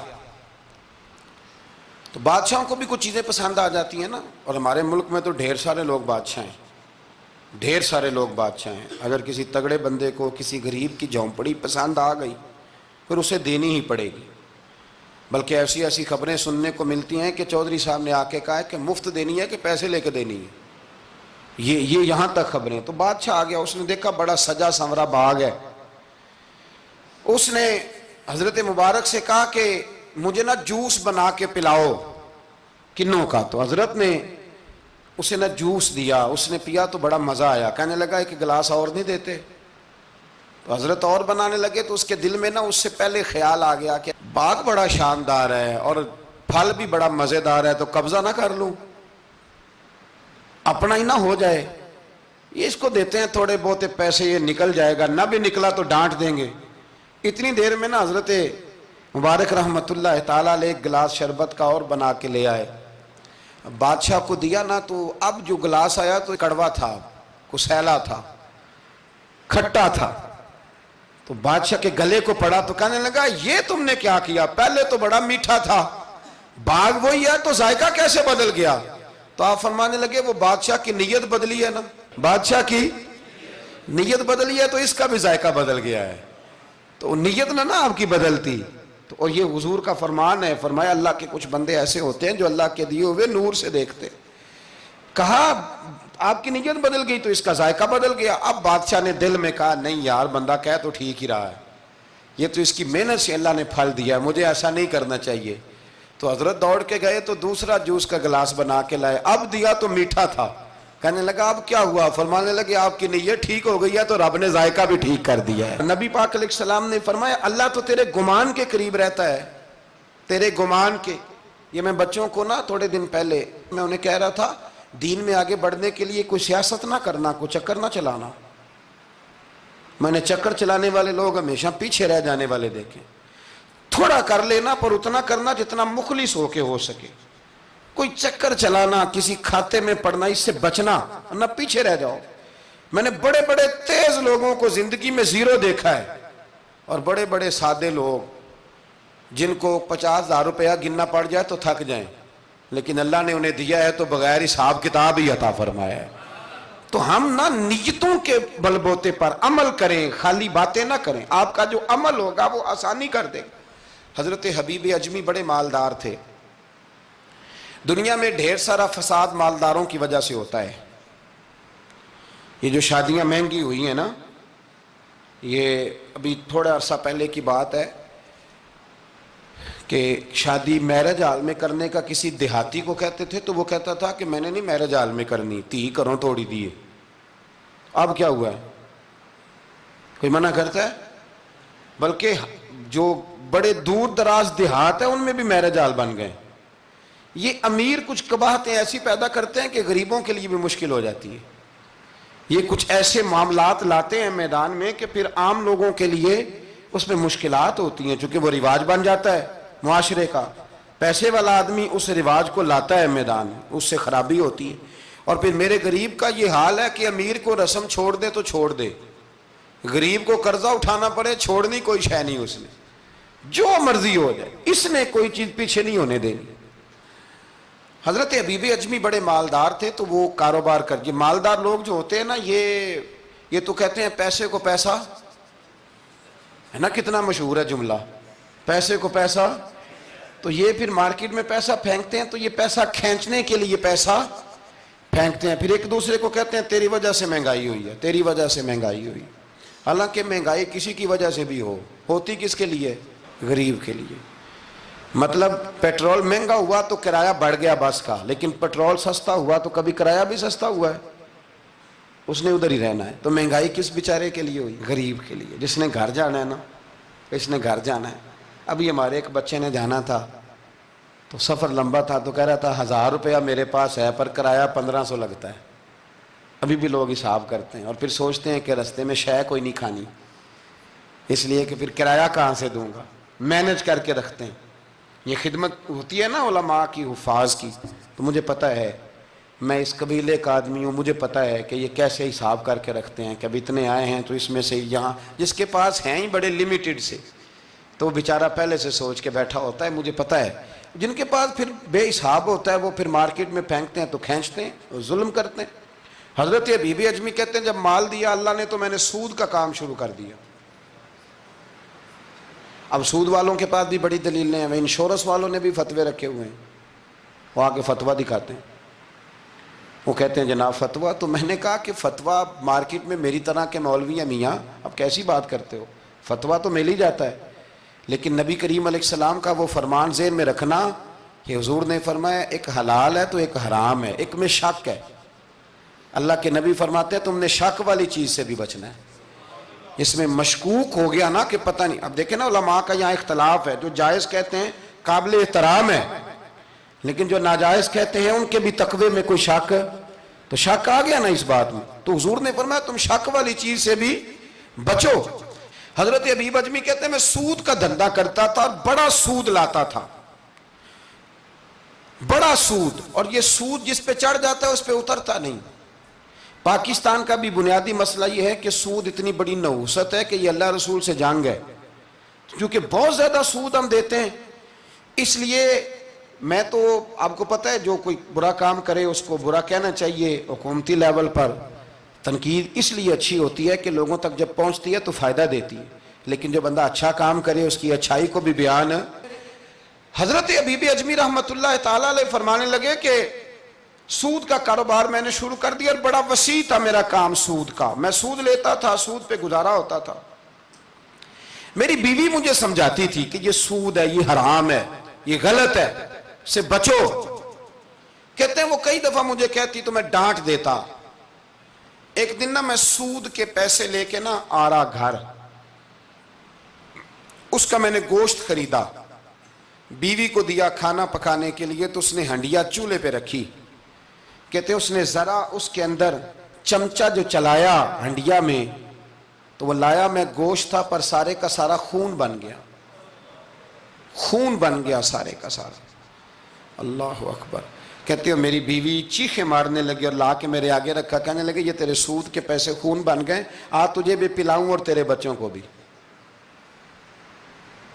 تو بادشاہوں کو بھی کچھ چیزیں پسند آ جاتی ہیں نا، اور ہمارے ملک میں تو ڈھیر سارے لوگ بادشاہ ہیں، ڈھیر سارے لوگ بادشاہ ہیں۔ اگر کسی تگڑے بندے کو کسی غریب کی جھونپڑی پسند آ گئی پھر اسے دینی ہی پڑے گی، بلکہ ایسی ایسی خبریں سننے کو ملتی ہیں کہ چودھری صاحب نے آ کے کہا ہے کہ مفت دینی ہے کہ پیسے لے کے دینی ہے، یہ یہاں تک خبریں۔ تو بادشاہ آ گیا، اس نے دیکھا بڑا سجا سنورا باغ ہے، اس نے حضرت مبارک سے کہا کہ مجھے نا جوس بنا کے پلاؤ کنوں کا۔ تو حضرت نے اسے نا جوس دیا، اس نے پیا تو بڑا مزہ آیا، کہنے لگا ایک گلاس اور نہیں دیتے؟ تو حضرت اور بنانے لگے تو اس کے دل میں نا اس سے پہلے خیال آ گیا کہ باغ بڑا شاندار ہے اور پھل بھی بڑا مزیدار ہے، تو قبضہ نہ کر لوں، اپنا ہی نہ ہو جائے، یہ اس کو دیتے ہیں تھوڑے بہت پیسے، یہ نکل جائے گا، نہ بھی نکلا تو ڈانٹ دیں گے۔ اتنی دیر میں نا حضرت مبارک رحمت اللہ تعالیٰ علیہ ایک گلاس شربت کا اور بنا کے لے آئے، بادشاہ کو دیا نا، تو اب جو گلاس آیا تو کڑوا تھا، کسیلا تھا، کھٹا تھا۔ تو بادشاہ کے گلے کو پڑا تو کہنے لگا یہ تم نے کیا کیا؟ پہلے تو بڑا میٹھا تھا، باغ وہی ہے تو ذائقہ کیسے بدل گیا؟ تو آپ فرمانے لگے وہ بادشاہ کی نیت بدلی ہے نا، بادشاہ کی نیت بدلی ہے تو اس کا بھی ذائقہ بدل گیا ہے، تو نیت نہ آپ کی بدلتی۔ تو اور یہ حضور کا فرمان ہے، فرمایا اللہ کے کچھ بندے ایسے ہوتے ہیں جو اللہ کے دیے ہوئے نور سے دیکھتے۔ کہا آپ کی نیت بدل گئی تو اس کا ذائقہ بدل گیا۔ اب بادشاہ نے دل میں کہا نہیں یار بندہ کہہ تو ٹھیک ہی رہا ہے، یہ تو اس کی محنت سے اللہ نے پھل دیا ہے، مجھے ایسا نہیں کرنا چاہیے۔ تو حضرت دوڑ کے گئے تو دوسرا جوس کا گلاس بنا کے لائے، اب دیا تو میٹھا تھا، کہنے لگا اب کیا ہوا؟ فرمانے لگے آپ کی نیت ٹھیک ہو گئی ہے تو رب نے ذائقہ بھی ٹھیک کر دیا ہے۔ نبی پاک علیہ السلام نے فرمایا اللہ تو تیرے گمان کے قریب رہتا ہے، تیرے گمان کے۔ یہ میں بچوں کو نا تھوڑے دن پہلے میں انہیں کہہ رہا تھا دین میں آگے بڑھنے کے لیے کوئی سیاست نہ کرنا، کوئی چکر نہ چلانا۔ میں نے چکر چلانے والے لوگ ہمیشہ پیچھے رہ جانے والے دیکھے، تھوڑا کر لینا پر اتنا کرنا جتنا مخلص ہو کے ہو سکے، کوئی چکر چلانا، کسی کھاتے میں پڑنا، اس سے بچنا، نہ پیچھے رہ جاؤ۔ میں نے بڑے بڑے تیز لوگوں کو زندگی میں زیرو دیکھا ہے، اور بڑے بڑے سادے لوگ جن کو 50,000 روپیہ گننا پڑ جائے تو تھک جائیں، لیکن اللہ نے انہیں دیا ہے تو بغیر حساب کتاب ہی عطا فرمایا ہے۔ تو ہم نہ نیتوں کے بل بوتے پر عمل کریں، خالی باتیں نہ کریں، آپ کا جو عمل ہوگا وہ آسانی کر دے۔ حضرت حبیب اجمی بڑے مالدار تھے، دنیا میں ڈھیر سارا فساد مالداروں کی وجہ سے ہوتا ہے۔ یہ جو شادیاں مہنگی ہوئی ہیں نا، یہ ابھی تھوڑا عرصہ پہلے کی بات ہے کہ شادی میرج ہال میں کرنے کا کسی دیہاتی کو کہتے تھے تو وہ کہتا تھا کہ میں نے نہیں میرج ہال میں کرنی، تھی کروں توڑی دیے۔ اب کیا ہوا ہے؟ کوئی منع کرتا ہے؟ بلکہ جو بڑے دور دراز دیہات ہیں ان میں بھی میرج ہال بن گئے۔ یہ امیر کچھ قباحتیں ایسی پیدا کرتے ہیں کہ غریبوں کے لیے بھی مشکل ہو جاتی ہے۔ یہ کچھ ایسے معاملات لاتے ہیں میدان میں کہ پھر عام لوگوں کے لیے اس میں مشکلات ہوتی ہیں، چونکہ وہ رواج بن جاتا ہے معاشرے کا۔ پیسے والا آدمی اس رواج کو لاتا ہے میدان میں، اس سے خرابی ہوتی ہے۔ اور پھر میرے غریب کا یہ حال ہے کہ امیر کو رسم چھوڑ دے تو چھوڑ دے، غریب کو قرضہ اٹھانا پڑے، چھوڑنی کوئی شے نہیں اس نے، جو مرضی ہو جائے، اس نے کوئی چیز پیچھے نہیں ہونے دینی۔ حضرت حبیب اجمی بڑے مالدار تھے، تو وہ کاروبار کر، یہ مالدار لوگ جو ہوتے ہیں نا، یہ تو کہتے ہیں پیسے کو پیسہ، ہے نا، کتنا مشہور ہے جملہ، پیسے کو پیسہ، تو یہ پھر مارکیٹ میں پیسہ پھینکتے ہیں، تو یہ پیسہ کھینچنے کے لیے پیسہ پھینکتے ہیں، پھر ایک دوسرے کو کہتے ہیں تیری وجہ سے مہنگائی ہوئی ہے، تیری وجہ سے مہنگائی ہوئی۔ حالانکہ مہنگائی کسی کی وجہ سے بھی ہوتی کس کے لیے؟ غریب کے لیے۔ مطلب پیٹرول مہنگا ہوا تو کرایہ بڑھ گیا بس کا، لیکن پیٹرول سستا ہوا تو کبھی کرایہ بھی سستا ہوا ہے، اس نے ادھر ہی رہنا ہے۔ تو مہنگائی کس بیچارے کے لیے ہوئی؟ غریب کے لیے، جس نے گھر جانا ہے نا، اس نے گھر جانا ہے۔ ابھی ہمارے ایک بچے نے جانا تھا، تو سفر لمبا تھا، تو کہہ رہا تھا 1000 روپیہ میرے پاس ہے پر کرایہ 1500 لگتا ہے۔ ابھی بھی لوگ حساب کرتے ہیں اور پھر سوچتے ہیں کہ رستے میں شے کوئی نہیں کھانی، اس لیے کہ پھر کرایہ کہاں سے دوں گا، مینج کر کے رکھتے ہیں۔ یہ خدمت ہوتی ہے نا علماء کی، حفاظ کی، تو مجھے پتہ ہے، میں اس قبیلے کا آدمی ہوں، مجھے پتہ ہے کہ یہ کیسے حساب کر کے رکھتے ہیں کہ اب اتنے آئے ہیں تو اس میں سے یہاں، جس کے پاس ہیں ہی بڑے لمیٹڈ سے، تو وہ بیچارہ پہلے سے سوچ کے بیٹھا ہوتا ہے، مجھے پتہ ہے۔ جن کے پاس پھر بے حساب ہوتا ہے وہ پھر مارکیٹ میں پھینکتے ہیں تو کھینچتے ہیں، ظلم کرتے ہیں۔ حضرت حبیب اجمی کہتے ہیں جب مال دیا اللہ نے تو میں نے سود کا کام شروع کر دیا۔ اب سود والوں کے پاس بھی بڑی دلیلیں ہیں، انشورنس والوں نے بھی فتوے رکھے ہوئے ہیں، وہ آ کے فتویٰ دکھاتے ہیں، وہ کہتے ہیں جناب فتویٰ۔ تو میں نے کہا کہ فتویٰ مارکیٹ میں میری طرح کے مولوی ہیں میاں، اب کیسی بات کرتے ہو، فتویٰ تو مل ہی جاتا ہے، لیکن نبی کریم علیہ السلام کا وہ فرمان ذہن میں رکھنا کہ حضور نے فرمایا ایک حلال ہے تو ایک حرام ہے، ایک میں شک ہے۔ اللہ کے نبی فرماتے ہیں تم نے شک والی چیز سے بھی بچنا ہے، اس میں مشکوک ہو گیا نا کہ پتہ نہیں۔ اب دیکھیں نا علماء کا یہاں اختلاف ہے، جو جائز کہتے ہیں قابل احترام ہے، لیکن جو ناجائز کہتے ہیں ان کے بھی تقوی میں کوئی شک، تو شک آ گیا نا اس بات میں، تو حضور نے فرمایا تم شک والی چیز سے بھی بچو۔ حضرت حبیب اجمی کہتے ہیں میں سود کا دھندا کرتا تھا اور بڑا سود لاتا تھا، بڑا سود، اور یہ سود جس پہ چڑھ جاتا ہے اس پہ اترتا نہیں۔ پاکستان کا بھی بنیادی مسئلہ یہ ہے کہ سود اتنی بڑی نحوست ہے کہ یہ اللہ رسول سے جنگ ہے، کیونکہ بہت زیادہ سود ہم دیتے ہیں۔ اس لیے میں تو آپ کو پتہ ہے جو کوئی برا کام کرے اس کو برا کہنا چاہیے، حکومتی لیول پر تنقید اس لیے اچھی ہوتی ہے کہ لوگوں تک جب پہنچتی ہے تو فائدہ دیتی ہے، لیکن جو بندہ اچھا کام کرے اس کی اچھائی کو بھی بیان۔ حضرت حبیب اجمی رحمۃ اللہ تعالیٰ علیہ فرمانے لگے کہ سود کا کاروبار میں نے شروع کر دیا اور بڑا وسیع تھا میرا کام سود کا، میں سود لیتا تھا، سود پہ گزارا ہوتا تھا۔ میری بیوی مجھے سمجھاتی تھی کہ یہ سود ہے، یہ حرام ہے، یہ غلط ہے، سے بچو۔ کہتے ہیں وہ کئی دفعہ مجھے کہتی تو میں ڈانٹ دیتا۔ ایک دن نا میں سود کے پیسے لے کے نا آ رہا گھر، اس کا میں نے گوشت خریدا، بیوی کو دیا کھانا پکانے کے لیے، تو اس نے ہنڈیا چولہے پہ رکھی، کہتے اس نے ذرا اس کے اندر چمچہ جو چلایا ہنڈیا میں، تو وہ لایا میں گوشت تھا پر سارے کا سارا خون بن گیا، خون بن گیا سارے کا سارا۔ اللہ اکبر۔ کہتے ہو میری بیوی چیخیں مارنے لگی اور لا کے میرے آگے رکھا، کہنے لگے یہ تیرے سود کے پیسے خون بن گئے، آج تجھے بھی پلاؤں اور تیرے بچوں کو بھی۔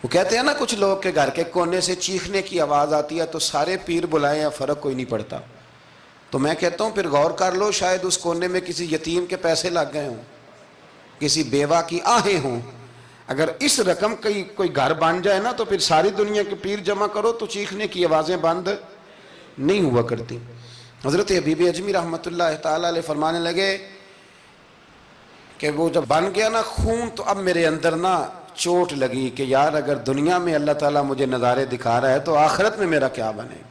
وہ کہتے ہیں نا کچھ لوگ کے گھر کے کونے سے چیخنے کی آواز آتی ہے تو سارے پیر بلائیں یا فرق کوئی نہیں پڑتا، تو میں کہتا ہوں پھر غور کر لو، شاید اس کونے میں کسی یتیم کے پیسے لگ گئے ہوں، کسی بیوہ کی آہیں ہوں۔ اگر اس رقم کی کوئی گھر بن جائے نا تو پھر ساری دنیا کے پیر جمع کرو تو چیخنے کی آوازیں بند نہیں ہوا کرتی۔ حضرت حبیب اجمی رحمۃ اللہ تعالیٰ علیہ فرمانے لگے کہ وہ جب بن گیا نا خون، تو اب میرے اندر نا چوٹ لگی کہ یار اگر دنیا میں اللہ تعالیٰ مجھے نظارے دکھا رہا ہے تو آخرت میں میرا کیا بنے۔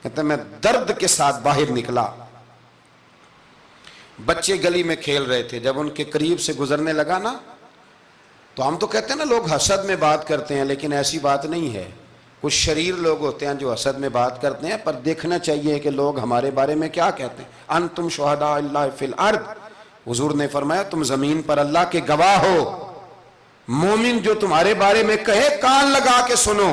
کہتے میں درد کے ساتھ باہر نکلا، بچے گلی میں کھیل رہے تھے، جب ان کے قریب سے گزرنے لگا نا تو ہم تو کہتے ہیں نا لوگ حسد میں بات کرتے ہیں، لیکن ایسی بات نہیں ہے۔ کچھ شریر لوگ ہوتے ہیں جو حسد میں بات کرتے ہیں، پر دیکھنا چاہیے کہ لوگ ہمارے بارے میں کیا کہتے ہیں۔ انتم شہداء اللہ فی الارض، حضور نے فرمایا تم زمین پر اللہ کے گواہ ہو، مومن جو تمہارے بارے میں کہے کان لگا کے سنو۔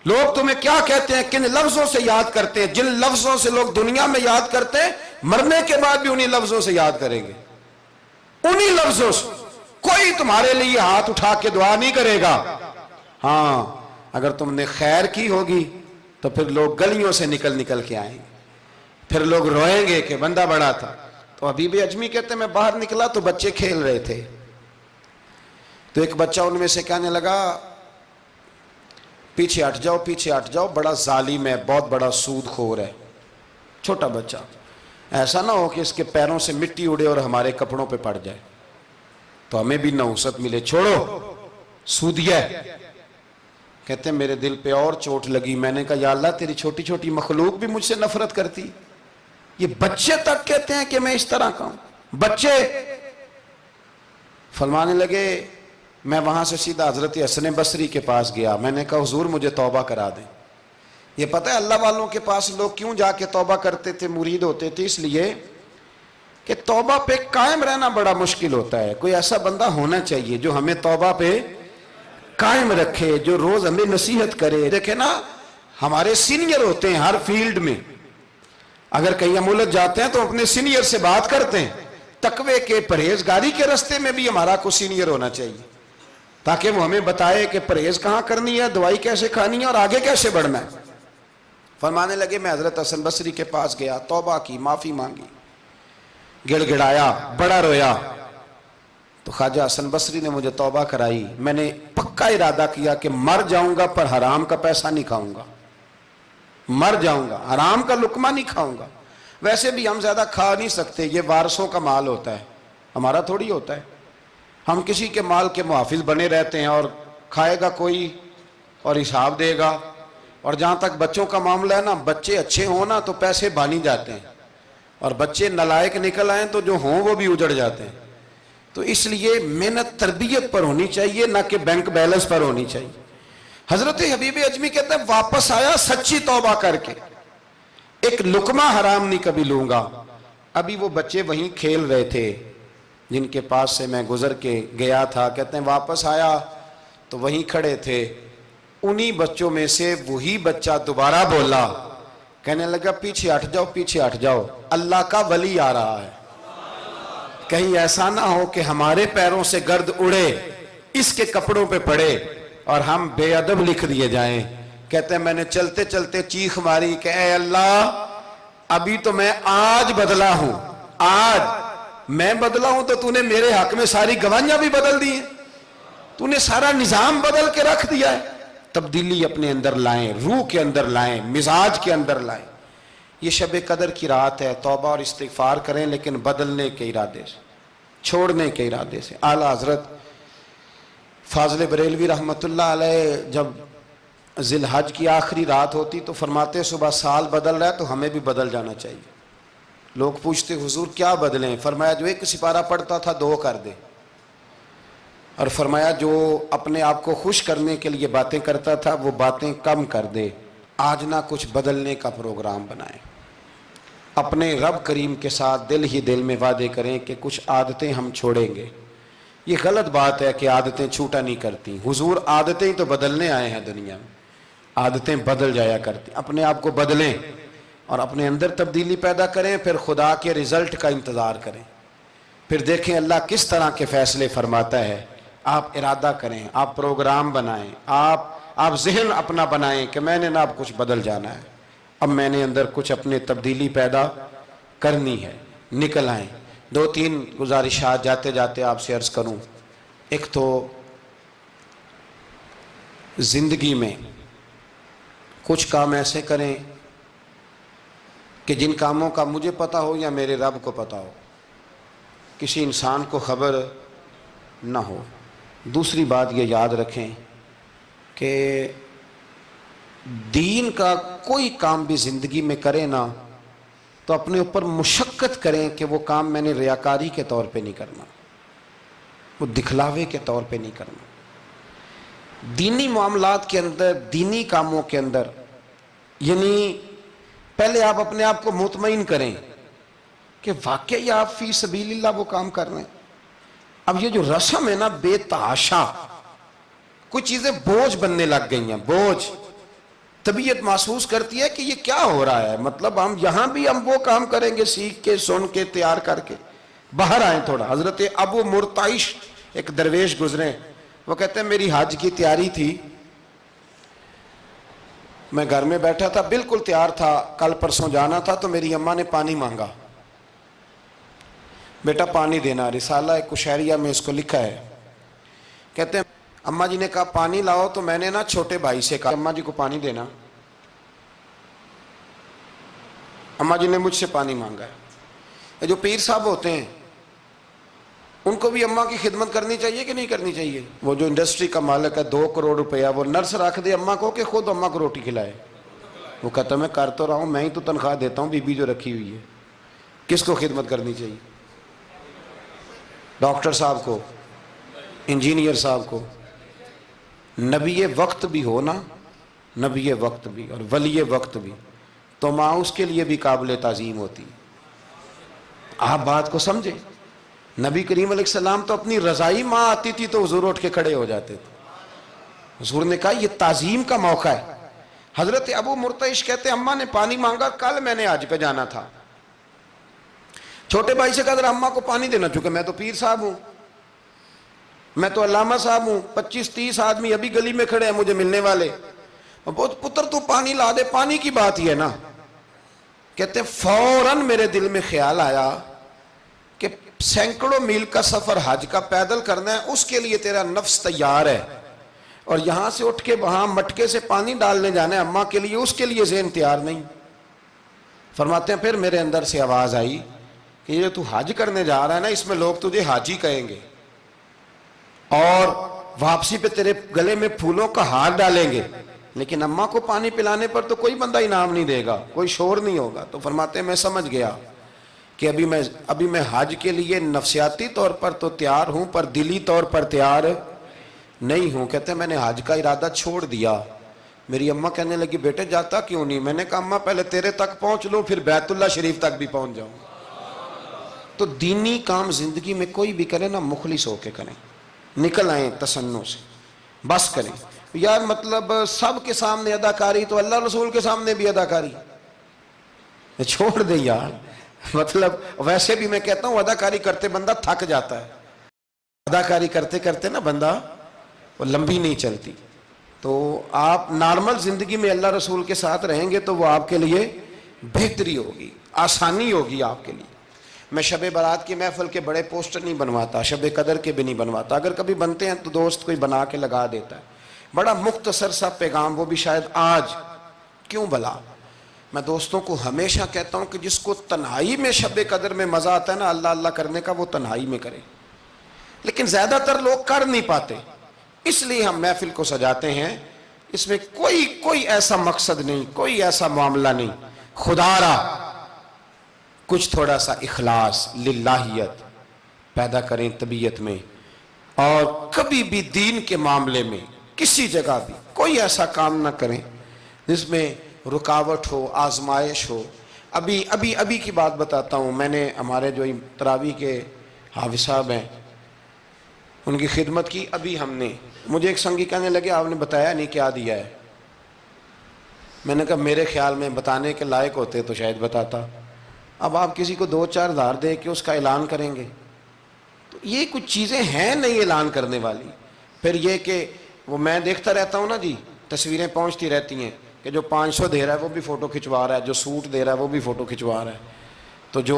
لوگ تمہیں کیا کہتے ہیں، کن لفظوں سے یاد کرتے ہیں؟ جن لفظوں سے لوگ دنیا میں یاد کرتے ہیں، مرنے کے بعد بھی انہی لفظوں سے یاد کریں گے، انہی لفظوں سے۔ کوئی تمہارے لیے ہاتھ اٹھا کے دعا نہیں کرے گا۔ ہاں اگر تم نے خیر کی ہوگی تو پھر لوگ گلیوں سے نکل نکل کے آئیں گے، پھر لوگ روئیں گے کہ بندہ بڑا تھا۔ تو حبیب اجمی کہتے ہیں میں باہر نکلا تو بچے کھیل رہے تھے، تو ایک بچہ ان میں سے کہنے لگا پیچھے ہٹ جاؤ، پیچھے ہٹ جاؤ، بڑا ظالم ہے، بہت بڑا سود خور ہے۔ چھوٹا بچہ، ایسا نہ ہو کہ اس کے پیروں سے مٹی اڑے اور ہمارے کپڑوں پہ پڑ جائے تو ہمیں بھی نحوست ملے، چھوڑو سودیہ ہے۔ کہتے ہیں میرے دل پہ اور چوٹ لگی، میں نے کہا یا اللہ تیری چھوٹی چھوٹی مخلوق بھی مجھ سے نفرت کرتی، یہ بچے تک کہتے ہیں کہ میں اس طرح کا ہوں۔ بچے فرمانے لگے، میں وہاں سے سیدھا حضرت حسن بصری کے پاس گیا، میں نے کہا حضور مجھے توبہ کرا دیں۔ یہ پتہ ہے اللہ والوں کے پاس لوگ کیوں جا کے توبہ کرتے تھے، مرید ہوتے تھے؟ اس لیے کہ توبہ پہ قائم رہنا بڑا مشکل ہوتا ہے۔ کوئی ایسا بندہ ہونا چاہیے جو ہمیں توبہ پہ قائم رکھے، جو روز ہمیں نصیحت کرے۔ دیکھیں نا، ہمارے سینئر ہوتے ہیں ہر فیلڈ میں، اگر کہیں ہم الجھ جاتے ہیں تو اپنے سینئر سے بات کرتے ہیں۔ تقوی کے پرہیزگاری کے راستے میں بھی ہمارا کوئی سینئر ہونا چاہیے تاکہ وہ ہمیں بتائے کہ پرہیز کہاں کرنی ہے، دوائی کیسے کھانی ہے اور آگے کیسے بڑھنا ہے۔ فرمانے لگے میں حضرت حسن بصری کے پاس گیا، توبہ کی، معافی مانگی، گڑ گڑایا، بڑا رویا، تو خواجہ حسن بصری نے مجھے توبہ کرائی۔ میں نے پکا ارادہ کیا کہ مر جاؤں گا پر حرام کا پیسہ نہیں کھاؤں گا، مر جاؤں گا حرام کا لقمہ نہیں کھاؤں گا۔ ویسے بھی ہم زیادہ کھا نہیں سکتے، یہ وارثوں کا مال ہوتا ہے، ہمارا تھوڑی ہوتا ہے۔ ہم کسی کے مال کے محافظ بنے رہتے ہیں، اور کھائے گا کوئی اور حساب دے گا۔ اور جہاں تک بچوں کا معاملہ ہے نا، بچے اچھے ہوں نا تو پیسے بانی جاتے ہیں، اور بچے نالائق نکل آئیں تو جو ہوں وہ بھی اجڑ جاتے ہیں۔ تو اس لیے محنت تربیت پر ہونی چاہیے، نہ کہ بینک بیلنس پر ہونی چاہیے۔ حضرت حبیب اجمی کہتے ہیں واپس آیا سچی توبہ کر کے، ایک لقمہ حرام نہیں کبھی لوں گا۔ ابھی وہ بچے وہیں کھیل رہے تھے جن کے پاس سے میں گزر کے گیا تھا، کہتے ہیں واپس آیا تو وہیں کھڑے تھے، انہی بچوں میں سے وہی بچہ دوبارہ بولا، کہنے لگا پیچھے ہٹ جاؤ، پیچھے ہٹ جاؤ، اللہ کا ولی آ رہا ہے، کہیں ایسا نہ ہو کہ ہمارے پیروں سے گرد اڑے، اس کے کپڑوں پہ پڑے اور ہم بے ادب لکھ دیے جائیں۔ کہتے ہیں میں نے چلتے چلتے چیخ ماری کہ اے اللہ، ابھی تو میں آج بدلا ہوں، آج میں بدلا ہوں تو تو نے میرے حق میں ساری گواہیاں بھی بدل دی ہیں، تو نے سارا نظام بدل کے رکھ دیا ہے۔ تبدیلی اپنے اندر لائیں، روح کے اندر لائیں، مزاج کے اندر لائیں۔ یہ شب قدر کی رات ہے، توبہ اور استغفار کریں، لیکن بدلنے کے ارادے سے، چھوڑنے کے ارادے سے۔ اعلیٰ حضرت فاضل بریلوی رحمۃ اللہ علیہ جب ذی الحج کی آخری رات ہوتی تو فرماتے صبح سال بدل رہا ہے تو ہمیں بھی بدل جانا چاہیے۔ لوگ پوچھتے حضور کیا بدلیں؟ فرمایا جو ایک سپارہ پڑھتا تھا 2 کر دے، اور فرمایا جو اپنے آپ کو خوش کرنے کے لیے باتیں کرتا تھا وہ باتیں کم کر دے۔ آج نہ کچھ بدلنے کا پروگرام بنائیں، اپنے رب کریم کے ساتھ دل ہی دل میں وعدے کریں کہ کچھ عادتیں ہم چھوڑیں گے۔ یہ غلط بات ہے کہ عادتیں چھوٹا نہیں کرتی، حضور عادتیں تو بدلنے آئے ہیں دنیا میں، عادتیں بدل جایا کرتی۔ اپنے آپ کو بدلیں اور اپنے اندر تبدیلی پیدا کریں، پھر خدا کے رزلٹ کا انتظار کریں، پھر دیکھیں اللہ کس طرح کے فیصلے فرماتا ہے۔ آپ ارادہ کریں، آپ پروگرام بنائیں، آپ ذہن اپنا بنائیں کہ میں نے نہ اب کچھ بدل جانا ہے، اب میں نے اندر کچھ اپنے تبدیلی پیدا کرنی ہے، نکل آئیں۔ 2-3 گزارشات جاتے جاتے آپ سے عرض کروں۔ ایک تو زندگی میں کچھ کام ایسے کریں کہ جن کاموں کا مجھے پتہ ہو یا میرے رب کو پتہ ہو، کسی انسان کو خبر نہ ہو۔ دوسری بات یہ یاد رکھیں کہ دین کا کوئی کام بھی زندگی میں کریں نا تو اپنے اوپر مشقت کریں کہ وہ کام میں نے ریاکاری کے طور پہ نہیں کرنا، وہ دکھلاوے کے طور پہ نہیں کرنا۔ دینی معاملات کے اندر، دینی کاموں کے اندر، یعنی پہلے آپ اپنے آپ کو مطمئن کریں کہ واقعی آپ فی سبیل اللہ وہ کام کر رہے ہیں۔ اب یہ جو رسم ہے نا بے تحاشا، کچھ چیزیں بوجھ بننے لگ گئی ہیں، بوجھ طبیعت محسوس کرتی ہے کہ یہ کیا ہو رہا ہے، مطلب ہم یہاں بھی ہم وہ کام کریں گے سیکھ کے سن کے تیار کر کے، باہر آئیں تھوڑا۔ حضرت ابو مرتعش ایک درویش گزرے، وہ کہتے ہیں میری حج کی تیاری تھی، میں گھر میں بیٹھا تھا بالکل تیار تھا، کل پرسوں جانا تھا، تو میری اماں نے پانی مانگا، بیٹا پانی دینا۔ رسالہ کشیریہ میں اس کو لکھا ہے، کہتے ہیں اماں جی نے کہا پانی لاؤ، تو میں نے نا چھوٹے بھائی سے کہا اماں جی کو پانی دینا، اماں جی نے مجھ سے پانی مانگا ہے۔ جو پیر صاحب ہوتے ہیں ان کو بھی اماں کی خدمت کرنی چاہیے کہ نہیں کرنی چاہیے؟ وہ جو انڈسٹری کا مالک ہے 2 کروڑ روپیہ وہ نرس رکھ دے اماں کو کہ خود اماں کو روٹی کھلائے، وہ کہتا میں کر تو رہا ہوں، میں ہی تو تنخواہ دیتا ہوں، بی بی جو رکھی ہوئی ہے۔ کس کو خدمت کرنی چاہیے؟ ڈاکٹر صاحب کو، انجینئر صاحب کو۔ نبی وقت بھی ہونا، نبی وقت بھی اور ولی وقت بھی، تو ماں اس کے لیے بھی قابل تعظیم ہوتی۔ آپ بات کو سمجھیں، نبی کریم علیہ السلام تو اپنی رضائی ماں آتی تھی تو حضور اٹھ کے کھڑے ہو جاتے تھے۔ حضور نے کہا یہ تعظیم کا موقع ہے۔ حضرت ابو مرتعش کہتے ہیں اماں نے پانی مانگا، کل میں نے حج پہ جانا تھا، چھوٹے بھائی سے کہا ذرا اماں کو پانی دینا، چونکہ میں تو پیر صاحب ہوں، میں تو علامہ صاحب ہوں، 25-30 آدمی ابھی گلی میں کھڑے ہیں مجھے ملنے والے، بہت پتر تو پانی لا دے، پانی کی بات ہی ہے نا۔ کہتے فوراً میرے دل میں خیال آیا کہ سینکڑوں میل کا سفر حج کا پیدل کرنا ہے، اس کے لیے تیرا نفس تیار ہے، اور یہاں سے اٹھ کے وہاں مٹکے سے پانی ڈالنے جانا ہے اماں کے لیے، اس کے لیے ذہن تیار نہیں۔ فرماتے ہیں پھر میرے اندر سے آواز آئی کہ یہ تو حج کرنے جا رہا ہے نا، اس میں لوگ تجھے حاجی کہیں گے، اور واپسی پہ تیرے گلے میں پھولوں کا ہار ڈالیں گے، لیکن اماں کو پانی پلانے پر تو کوئی بندہ انعام نہیں دے گا، کوئی شور نہیں ہوگا۔ تو فرماتے ہیں میں سمجھ گیا کہ ابھی میں حج کے لیے نفسیاتی طور پر تو تیار ہوں پر دلی طور پر تیار نہیں ہوں۔ کہتے ہیں میں نے حج کا ارادہ چھوڑ دیا۔ میری اماں کہنے لگی بیٹے جاتا کیوں نہیں؟ میں نے کہا اماں پہلے تیرے تک پہنچ لوں پھر بیت اللہ شریف تک بھی پہنچ جاؤں۔ تو دینی کام زندگی میں کوئی بھی کرے نا مخلص ہو کے کریں، نکل آئیں تسنن سے، بس کریں۔ یار مطلب سب کے سامنے اداکاری تو اللہ رسول کے سامنے بھی اداکاری چھوڑ دے یار۔ مطلب ویسے بھی میں کہتا ہوں اداکاری کرتے بندہ تھک جاتا ہے، اداکاری کرتے کرتے نا بندہ وہ لمبی نہیں چلتی۔ تو آپ نارمل زندگی میں اللہ رسول کے ساتھ رہیں گے تو وہ آپ کے لیے بہتری ہوگی، آسانی ہوگی آپ کے لیے۔ میں شب برات کی محفل کے بڑے پوسٹر نہیں بنواتا، شب قدر کے بھی نہیں بنواتا، اگر کبھی بنتے ہیں تو دوست کوئی بنا کے لگا دیتا ہے، بڑا مختصر سا پیغام، وہ بھی شاید آج کیوں بلا۔ میں دوستوں کو ہمیشہ کہتا ہوں کہ جس کو تنہائی میں شب قدر میں مزہ آتا ہے نا اللہ اللہ کرنے کا، وہ تنہائی میں کرے، لیکن زیادہ تر لوگ کر نہیں پاتے، اس لیے ہم محفل کو سجاتے ہیں۔ اس میں کوئی ایسا مقصد نہیں، کوئی ایسا معاملہ نہیں، خدا را کچھ تھوڑا سا اخلاص للہیت پیدا کریں طبیعت میں، اور کبھی بھی دین کے معاملے میں کسی جگہ بھی کوئی ایسا کام نہ کریں جس میں رکاوٹ ہو، آزمائش ہو۔ ابھی کی بات بتاتا ہوں، میں نے ہمارے جو تراویح کے حافظ صاحب ہیں ان کی خدمت کی، ابھی ہم نے، مجھے ایک سنگی کہنے لگے آپ نے بتایا نہیں کیا دیا ہے۔ میں نے کہا میرے خیال میں بتانے کے لائق ہوتے تو شاید بتاتا، اب آپ کسی کو 2-4 ہزار دے کے اس کا اعلان کریں گے تو یہ کچھ چیزیں ہیں نہیں اعلان کرنے والی۔ پھر یہ کہ وہ میں دیکھتا رہتا ہوں نا جی، تصویریں پہنچتی رہتی ہیں کہ جو 500 دے رہا ہے وہ بھی فوٹو کھنچوا رہا ہے، جو سوٹ دے رہا ہے وہ بھی فوٹو کھنچوا رہا ہے۔ تو جو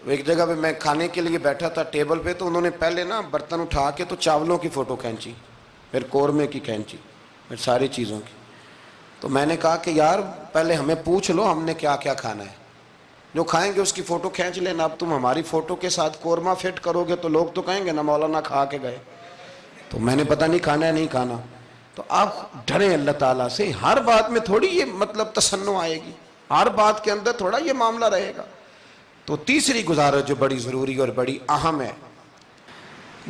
ایک جگہ پہ میں کھانے کے لیے بیٹھا تھا ٹیبل پہ، تو انہوں نے پہلے نا برتن اٹھا کے تو چاولوں کی فوٹو کھینچی، پھر قورمے کی کھینچی، پھر ساری چیزوں کی۔ تو میں نے کہا کہ یار پہلے ہمیں پوچھ لو ہم نے کیا کیا کھانا ہے، جو کھائیں گے اس کی فوٹو کھینچ لینا۔ اب تم ہماری فوٹو کے ساتھ قورمہ فٹ کرو گے تو لوگ تو کہیں گے نا مولانا کھا کے گئے، تو میں نے پتہ نہیں کھانا ہے نہیں کھانا۔ تو آپ ڈریں اللہ تعالیٰ سے، ہر بات میں تھوڑی یہ مطلب تسنع آئے گی، ہر بات کے اندر تھوڑا یہ معاملہ رہے گا۔ تو تیسری گزارش جو بڑی ضروری اور بڑی اہم ہے،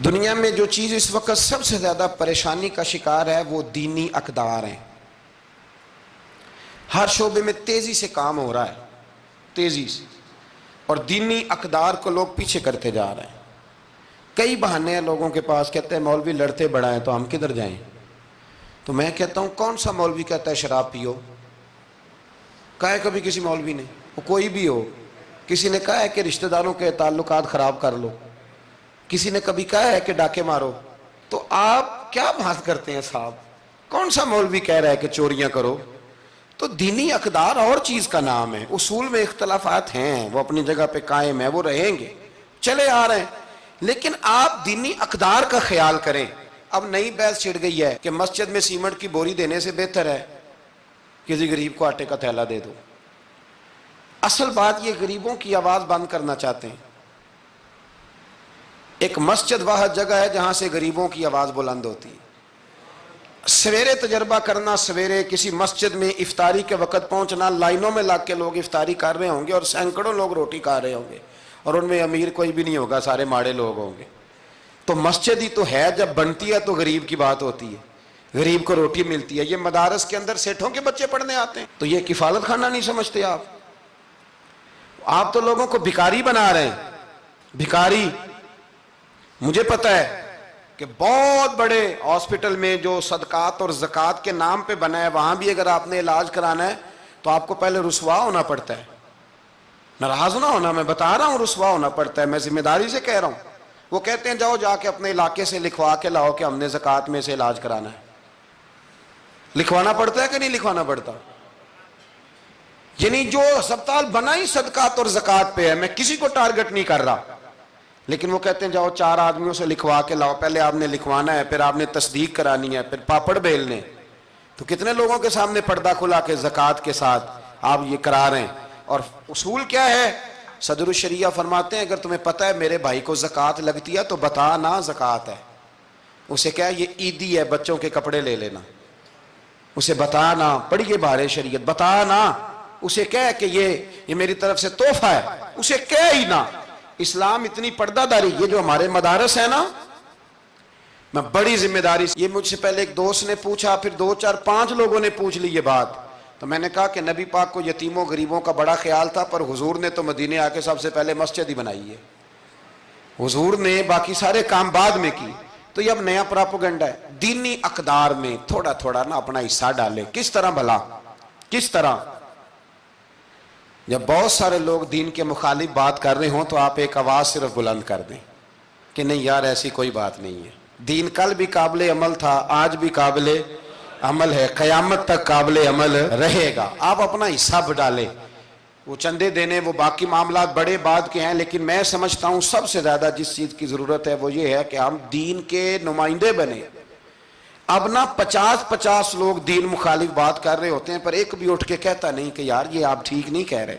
دنیا میں جو چیز اس وقت سب سے زیادہ پریشانی کا شکار ہے وہ دینی اقدار ہیں۔ ہر شعبے میں تیزی سے کام ہو رہا ہے، تیزی سے، اور دینی اقدار کو لوگ پیچھے کرتے جا رہے ہیں۔ کئی بہانے ہیں لوگوں کے پاس، کہتے ہیں مولوی لڑتے بڑا ہیں تو ہم کدھر جائیں۔ تو تو میں کہتا ہوں کون سا مولوی کہتا ہے شراب پیو؟ کہا ہے کبھی کسی مولوی نے؟ وہ کوئی بھی ہو، کسی نے کہا ہے کہ رشتہ داروں کے تعلقات خراب کر لو؟ کسی نے کبھی کہا ہے کہ ڈاکے مارو؟ تو آپ کیا بات کرتے ہیں صاحب؟ کون سا مولوی کہہ رہا ہے کہ چوریاں کرو؟ تو دینی اقدار اور چیز کا نام ہے، اصول میں اختلافات ہیں، وہ اپنی جگہ پہ قائم ہیں، وہ رہیں گے، چلے آ رہے ہیں، لیکن آپ دینی اقدار کا خیال کریں۔ اب نئی بحث چھڑ گئی ہے کہ مسجد میں سیمنٹ کی بوری دینے سے بہتر ہے کسی غریب کو آٹے کا تھیلا دے دو۔ اصل بات یہ غریبوں کی آواز بند کرنا چاہتے ہیں۔ ایک مسجد واحد جگہ ہے جہاں سے غریبوں کی آواز بلند ہوتی ہے۔ سویرے تجربہ کرنا، سویرے کسی مسجد میں افطاری کے وقت پہنچنا، لائنوں میں لگ کے لوگ افطاری کر رہے ہوں گے اور سینکڑوں لوگ روٹی کھا رہے ہوں گے، اور ان میں امیر کوئی بھی نہیں ہوگا، سارے ماڑے لوگ ہوں گے۔ تو مسجد ہی تو ہے، جب بنتی ہے تو غریب کی بات ہوتی ہے، غریب کو روٹی ملتی ہے۔ یہ مدارس کے اندر سیٹھوں کے بچے پڑھنے آتے ہیں، تو یہ کفالت خانہ نہیں سمجھتے آپ تو لوگوں کو بھکاری بنا رہے ہیں، بھکاری۔ مجھے پتہ ہے کہ بہت بڑے ہاسپٹل میں جو صدقات اور زکوٰۃ کے نام پہ بنا ہے، وہاں بھی اگر آپ نے علاج کرانا ہے تو آپ کو پہلے رسوا ہونا پڑتا ہے۔ ناراض نہ ہونا، میں بتا رہا ہوں رسوا ہونا پڑتا ہے، میں ذمہ داری سے کہہ رہا ہوں۔ وہ کہتے ہیں جاؤ جا کے اپنے علاقے سے لکھوا کے لاؤ کہ ہم نے زکوٰۃ میں سے علاج کرانا ہے۔ لکھوانا پڑتا ہے کہ نہیں لکھوانا پڑتا؟ یعنی جو ہسپتال بنا ہی صدقات اور زکوٰۃ پہ ہے، میں کسی کو ٹارگٹ نہیں کر رہا، لیکن وہ کہتے ہیں جاؤ 4 آدمیوں سے لکھوا کے لاؤ۔ پہلے آپ نے لکھوانا ہے، پھر آپ نے تصدیق کرانی ہے، پھر پاپڑ بیلنے۔ تو کتنے لوگوں کے سامنے پردہ کھلا کے زکوٰۃ کے ساتھ آپ یہ کرا رہے ہیں۔ اور اصول کیا ہے؟ صدر الشریعہ فرماتے ہیں اگر تمہیں پتہ ہے میرے بھائی کو زکوٰۃ لگتی ہے تو بتا نا زکوٰۃ ہے، اسے کیا یہ عیدی ہے، بچوں کے کپڑے لے لینا، اسے بتا نا، پڑھیے بارے شریعت، بتا نا، اسے کہہ کہ یہ میری طرف سے تحفہ ہے، اسے کہہ ہی نا۔ اسلام اتنی پردہ داری، یہ جو ہمارے مدارس ہیں نا، میں بڑی ذمہ داری سے، یہ مجھ سے پہلے ایک دوست نے پوچھا، پھر 2 4 5 لوگوں نے پوچھ لی یہ بات، تو میں نے کہا کہ نبی پاک کو یتیموں غریبوں کا بڑا خیال تھا، پر حضور نے تو مدینے آ کے سب سے پہلے مسجد ہی بنائی ہے، حضور نے باقی سارے کام بعد میں کی۔ تو یہ اب نیا پراپوگنڈا ہے۔ دینی اقدار میں تھوڑا تھوڑا نا اپنا حصہ ڈالیں۔ کس طرح بھلا؟ کس طرح؟ جب بہت سارے لوگ دین کے مخالف بات کر رہے ہوں تو آپ ایک آواز صرف بلند کر دیں کہ نہیں یار ایسی کوئی بات نہیں ہے، دین کل بھی قابل عمل تھا، آج بھی قابل عمل ہے، قیامت تک قابل عمل رہے گا۔ آپ اپنا حصہ ڈالیں۔ وہ چندے دینے، وہ باقی معاملات بڑے بعد کے ہیں، لیکن میں سمجھتا ہوں سب سے زیادہ جس چیز کی ضرورت ہے وہ یہ ہے کہ ہم دین کے نمائندے بنیں۔ اب نہ 50 لوگ دین مخالف بات کر رہے ہوتے ہیں، پر ایک بھی اٹھ کے کہتا نہیں کہ یار یہ آپ ٹھیک نہیں کہہ رہے،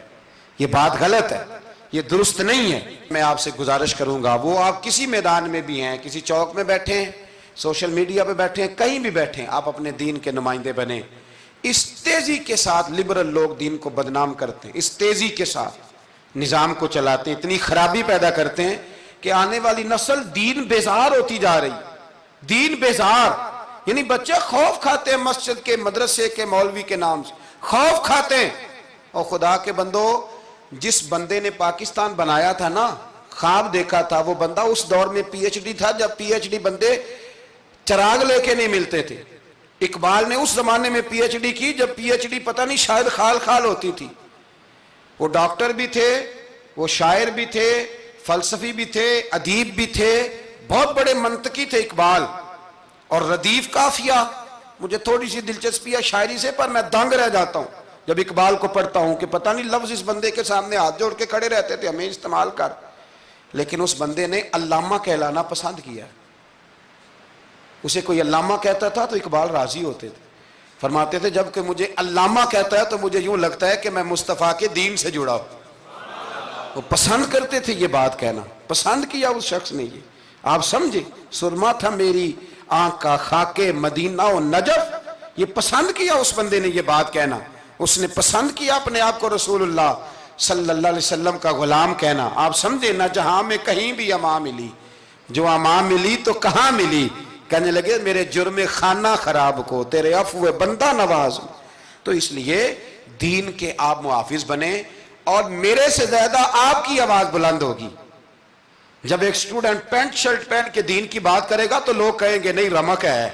یہ بات غلط ہے، یہ درست نہیں ہے۔ میں آپ سے گزارش کروں گا، وہ آپ کسی میدان میں بھی ہیں، کسی چوک میں بیٹھے ہیں، سوشل میڈیا پہ بیٹھے ہیں، کہیں بھی بیٹھے ہیں، آپ اپنے دین کے نمائندے بنیں۔ اس تیزی کے ساتھ لبرل لوگ دین کو بدنام کرتے ہیں، اس تیزی کے ساتھ نظام کو چلاتے ہیں، اتنی خرابی پیدا کرتے ہیں کہ آنے والی نسل دین بیزار ہوتی جا رہی، دین بیزار، یعنی بچے خوف کھاتے ہیں مسجد کے، مدرسے کے، مولوی کے نام سے خوف کھاتے ہیں۔ اور خدا کے بندو، جس بندے نے پاکستان بنایا تھا نا، خواب دیکھا تھا، وہ بندہ اس دور میں پی ایچ ڈی تھا جب پی ایچ ڈی بندے چراغ لے کے نہیں ملتے تھے۔ اقبال نے اس زمانے میں پی ایچ ڈی کی جب پی ایچ ڈی پتہ نہیں شاید خال خال ہوتی تھی۔ وہ ڈاکٹر بھی تھے، وہ شاعر بھی تھے، فلسفی بھی تھے، ادیب بھی تھے، بہت بڑے منطقی تھے اقبال۔ اور ردیف قافیہ، مجھے تھوڑی سی دلچسپی ہے شاعری سے، پر میں دنگ رہ جاتا ہوں جب اقبال کو پڑھتا ہوں کہ پتہ نہیں لفظ اس بندے کے سامنے ہاتھ جوڑ کے کھڑے رہتے تھے ہمیں استعمال کر، لیکن اس بندے نے علامہ کہلانا پسند کیا۔ اسے کوئی علامہ کہتا تھا تو اقبال راضی ہوتے تھے، فرماتے تھے جب کہ مجھے علامہ کہتا ہے تو مجھے یوں لگتا ہے کہ میں مصطفیٰ کے دین سے جڑا ہوں۔ وہ پسند کرتے تھے یہ بات کہنا، پسند کیا اس شخص نے۔ یہ آپ سمجھے، سرما تھا میری آنکھ کا خاک مدینہ و نجف، یہ پسند کیا اس بندے نے یہ بات کہنا۔ اس نے پسند کیا اپنے آپ کو رسول اللہ صلی اللہ علیہ وسلم کا غلام کہنا۔ آپ سمجھے، نہ جہاں میں کہیں بھی اما ملی، جو اما ملی تو کہاں ملی، کہنے لگے میرے جرم خانہ خراب کو تیرے عفو بندہ نواز۔ تو اس لیے دین کے آپ محافظ بنیں، اور میرے سے زیادہ آپ کی آواز بلند ہوگی۔ جب ایک اسٹوڈنٹ پینٹ شرٹ پہن کے دین کی بات کرے گا تو لوگ کہیں گے نہیں رمق ہے،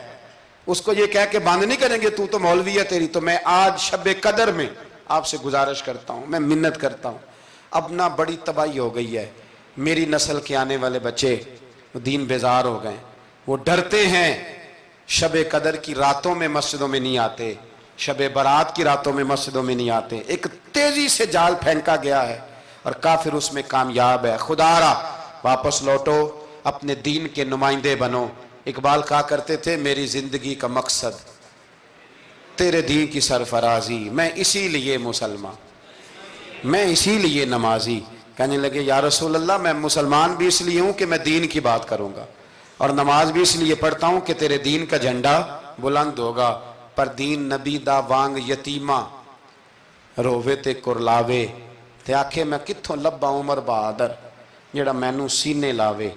اس کو یہ کہہ کے بند نہیں کریں گے تو مولوی ہے تیری. تو میں آج شب قدر میں آپ سے گزارش کرتا ہوں, میں منت کرتا ہوں. اب نہ بڑی تباہی ہو گئی ہے, میری نسل کے آنے والے بچے دین بیزار ہو گئے, وہ ڈرتے ہیں, شب قدر کی راتوں میں مسجدوں میں نہیں آتے, شب برات کی راتوں میں مسجدوں میں نہیں آتے. ایک تیزی سے جال پھینکا گیا ہے اور کافر اس میں کامیاب ہے. خدا را واپس لوٹو, اپنے دین کے نمائندے بنو. اقبال کہا کرتے تھے میری زندگی کا مقصد تیرے دین کی سرفرازی, میں اسی لیے مسلمان, میں اسی لیے نمازی. کہنے لگے یا رسول اللہ میں مسلمان بھی اس لیے ہوں کہ میں دین کی بات کروں گا, اور نماز بھی اس لیے پڑھتا ہوں کہ تیرے دین کا جھنڈا بلند ہوگا. پر دین نبی دا وانگ یتیمہ رووے تے کرلاوے, تے آکھے میں کتھوں لبا عمر بہادر جڑا مینوں سینے لاوے.